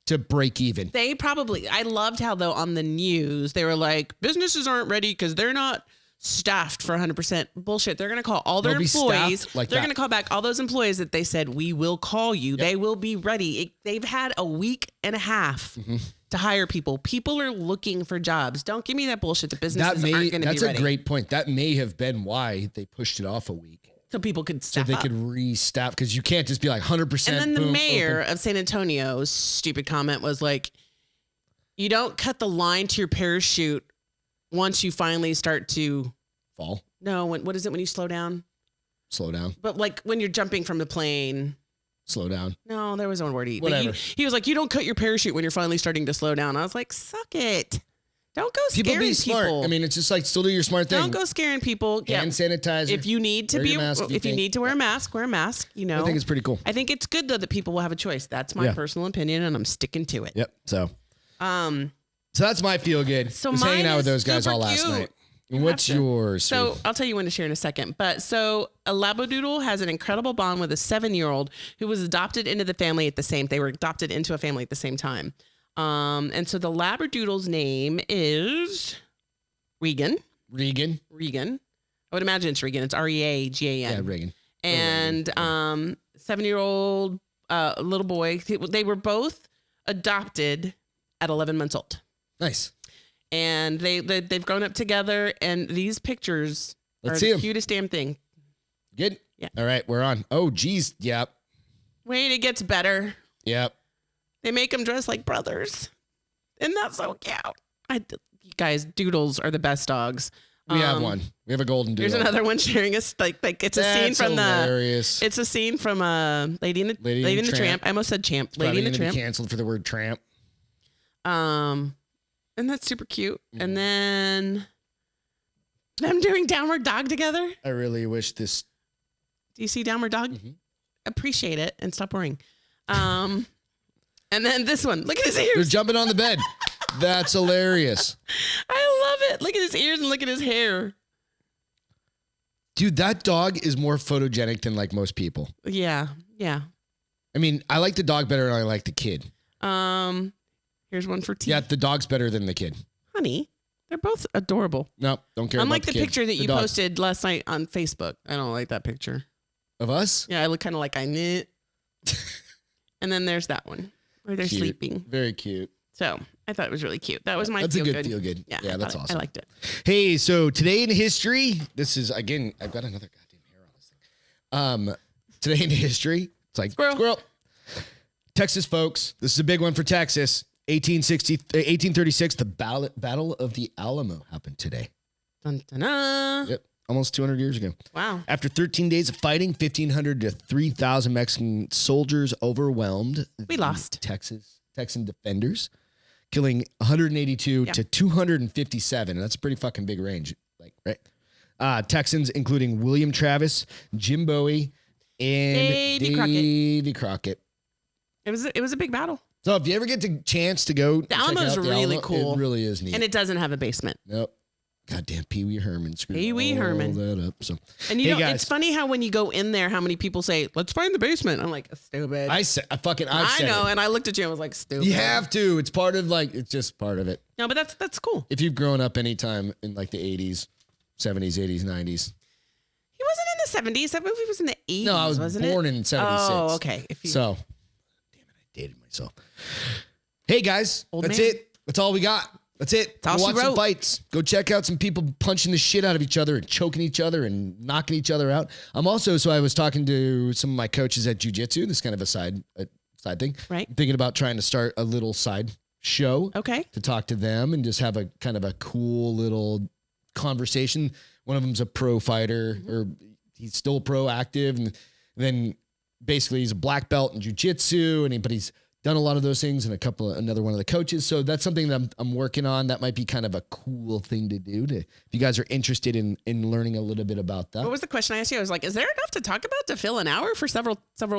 to break even. I loved how though on the news they were like, businesses aren't ready because they're not staffed for 100%. Bullshit. They're going to call all their employees. They're going to call back all those employees that they said, we will call you. Yep. They will be ready. They've had a week and a half to hire people. People are looking for jobs. Don't give me that bullshit. The businesses aren't going to be ready. That's a great point. That may have been why they pushed it off a week. So people could staff So they could restaff, because you can't just be like 100%. And then the mayor of San Antonio's stupid comment was like, you don't cut the line to your parachute once you finally start to fall. No, what is it when you slow down? Slow down. But like when you're jumping from the plane. Slow down. No, there was one word. Whatever. He was like, you don't cut your parachute when you're finally starting to slow down. I was like, suck it. Don't go scaring people. Be smart. I mean, it's just like still do your smart thing. Don't go scaring people. Hand sanitizer. If you need to need to wear a mask, wear a mask. You know. I think it's pretty cool. I think it's good though that people will have a choice. That's my personal opinion, and I'm sticking to it. Yep. So that's my feel good. So was hanging out with those guys all last cute. night. What's yours? So I'll tell you when to share in a second. But so a Labradoodle has an incredible bond with a 7-year-old who was adopted into the family at the same. They were adopted into a family at the same time. And so the Labradoodle's name is Regan. Regan. I would imagine it's Regan. It's Reagan. Yeah, Regan. And 7-year-old little boy. They were both adopted at 11 months old. Nice. And they've grown up together, and these pictures are see the cutest damn thing. Good? Yeah. All right, we're on. Oh, geez. Yep. Wait, it gets better. Yep. They make them dress like brothers. Isn't that so cute? You guys, doodles are the best dogs. We have one. We have a golden doodle. Here's another one sharing us like it's a scene from hilarious. It's a scene from Lady and the Tramp. I almost said Champ. Lady and the Tramp. Be canceled for the word tramp. And that's super cute. And then them doing Downward Dog together. I really wish this. Do you see Downward Dog? Mm-hmm. Appreciate it and stop worrying. And then this one. Look at his ears. They're jumping on the bed. That's hilarious. I love it. Look at his ears and look at his hair. Dude, that dog is more photogenic than like most people. Yeah. Yeah. I mean, I like the dog better than I like the kid. Here's one for T. Yeah, the dog's better than the kid. Honey, They're both adorable. No, don't care Unlike about the kid. picture that The you dog. posted last night on Facebook. I don't like that picture. Of us? Yeah, I look kind of like I knit. And then there's that one where they're Cute. sleeping. Very cute. So I thought it was really cute. That was my That's feel a good. good feel good. Yeah, Yeah, that's awesome. I liked it. Hey, so today in history, this is again, I've got another goddamn hair on this thing. Today in history, it's like squirrel. Texas folks, this is a big one for Texas. 1836, the Battle of the Alamo happened today. Dun, dun, dun. Yep, almost 200 years ago. Wow. After 13 days of fighting, 1,500 to 3,000 Mexican soldiers overwhelmed We lost. Texan defenders, killing 182 to 257. That's a pretty fucking big range, like right? Texans, including William Travis, Jim Bowie, and Davy Crockett. It was a big battle. So if you ever get the chance to go, The Alamo's really cool. It really is neat. And it doesn't have a basement. Nope. Goddamn Pee Wee Herman screwed all that up. So, and you know, it's funny how when you go in there, how many people say, "Let's find the basement." I'm like, stupid. I said, I know, and I looked at you and was like, stupid. You have to. It's part of it's just part of it. No, but that's cool. If you've grown up anytime in like the 80s, 70s, 80s, 90s. He wasn't in the 70s. That movie was in the 80s. No, I was born in 76. Oh, okay. So, damn it, I dated myself. Hey guys, that's man. it. That's all we got. That's it. That's all Go she watch some wrote. fights. Go check out some people punching the shit out of each other and choking each other and knocking each other out. I'm also, so I was talking to some of my coaches at jiu-jitsu. This is kind of a side thing. Right. I'm thinking about trying to start a little side show. Okay. To talk to them and just have a kind of a cool little conversation. One of them's a pro fighter, or he's still proactive, and then basically he's a black belt in jiu-jitsu, but he's done a lot of those things, and another one of the coaches. So that's something that I'm working on. That might be kind of a cool thing to do. If you guys are interested in learning a little bit about that. What was the question I asked you? I was like, is there enough to talk about to fill an hour for several shows?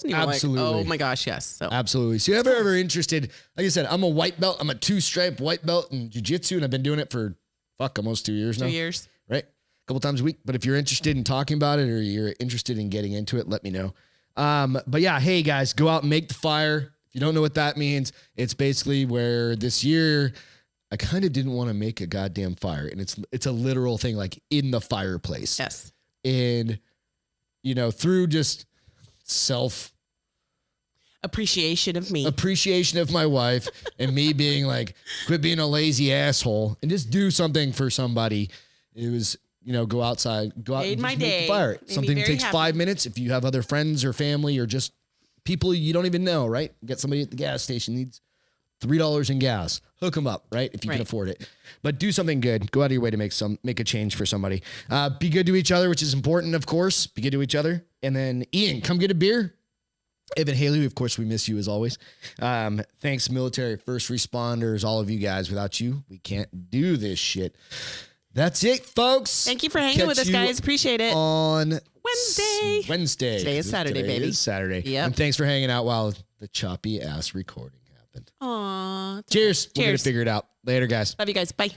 And you were Absolutely. like, oh my gosh, yes. So Absolutely. So if you're ever interested, like I said, I'm a white belt. I'm a 2-stripe white belt in jiu-jitsu, and I've been doing it for almost 2 years now. 2 years. Right? A couple times a week. But if you're interested in talking about it, or you're interested in getting into it, let me know. But yeah, hey guys, go out and make the fire. If you don't know what that means, it's basically where this year I kind of didn't want to make a goddamn fire, and it's a literal thing, like in the fireplace. Yes. And through just appreciation of me, appreciation of my wife, and me being like, quit being a lazy asshole and just do something for somebody. It was, go outside, go out Made and my just make day. the fire. Made me Something very takes happy. 5 minutes. If you have other friends or family or just people you don't even know, right? Get somebody at the gas station needs $3 in gas. Hook them up, right? If you can afford it. But do something good. Go out of your way to make a change for somebody. Be good to each other, which is important, of course. Be good to each other. And then Ian, come get a beer. Evan Haley, of course, we miss you as always. Thanks, military, first responders, all of you guys. Without you, we can't do this shit. That's it, folks. Thank you for hanging with us, guys. Appreciate it. On Wednesday. Today is Saturday, baby. Is Saturday. Yep. And thanks for hanging out while the choppy ass recording happened. Aw. Cheers. We're going Cheers. to figure it out. Later, guys. Love you guys. Bye.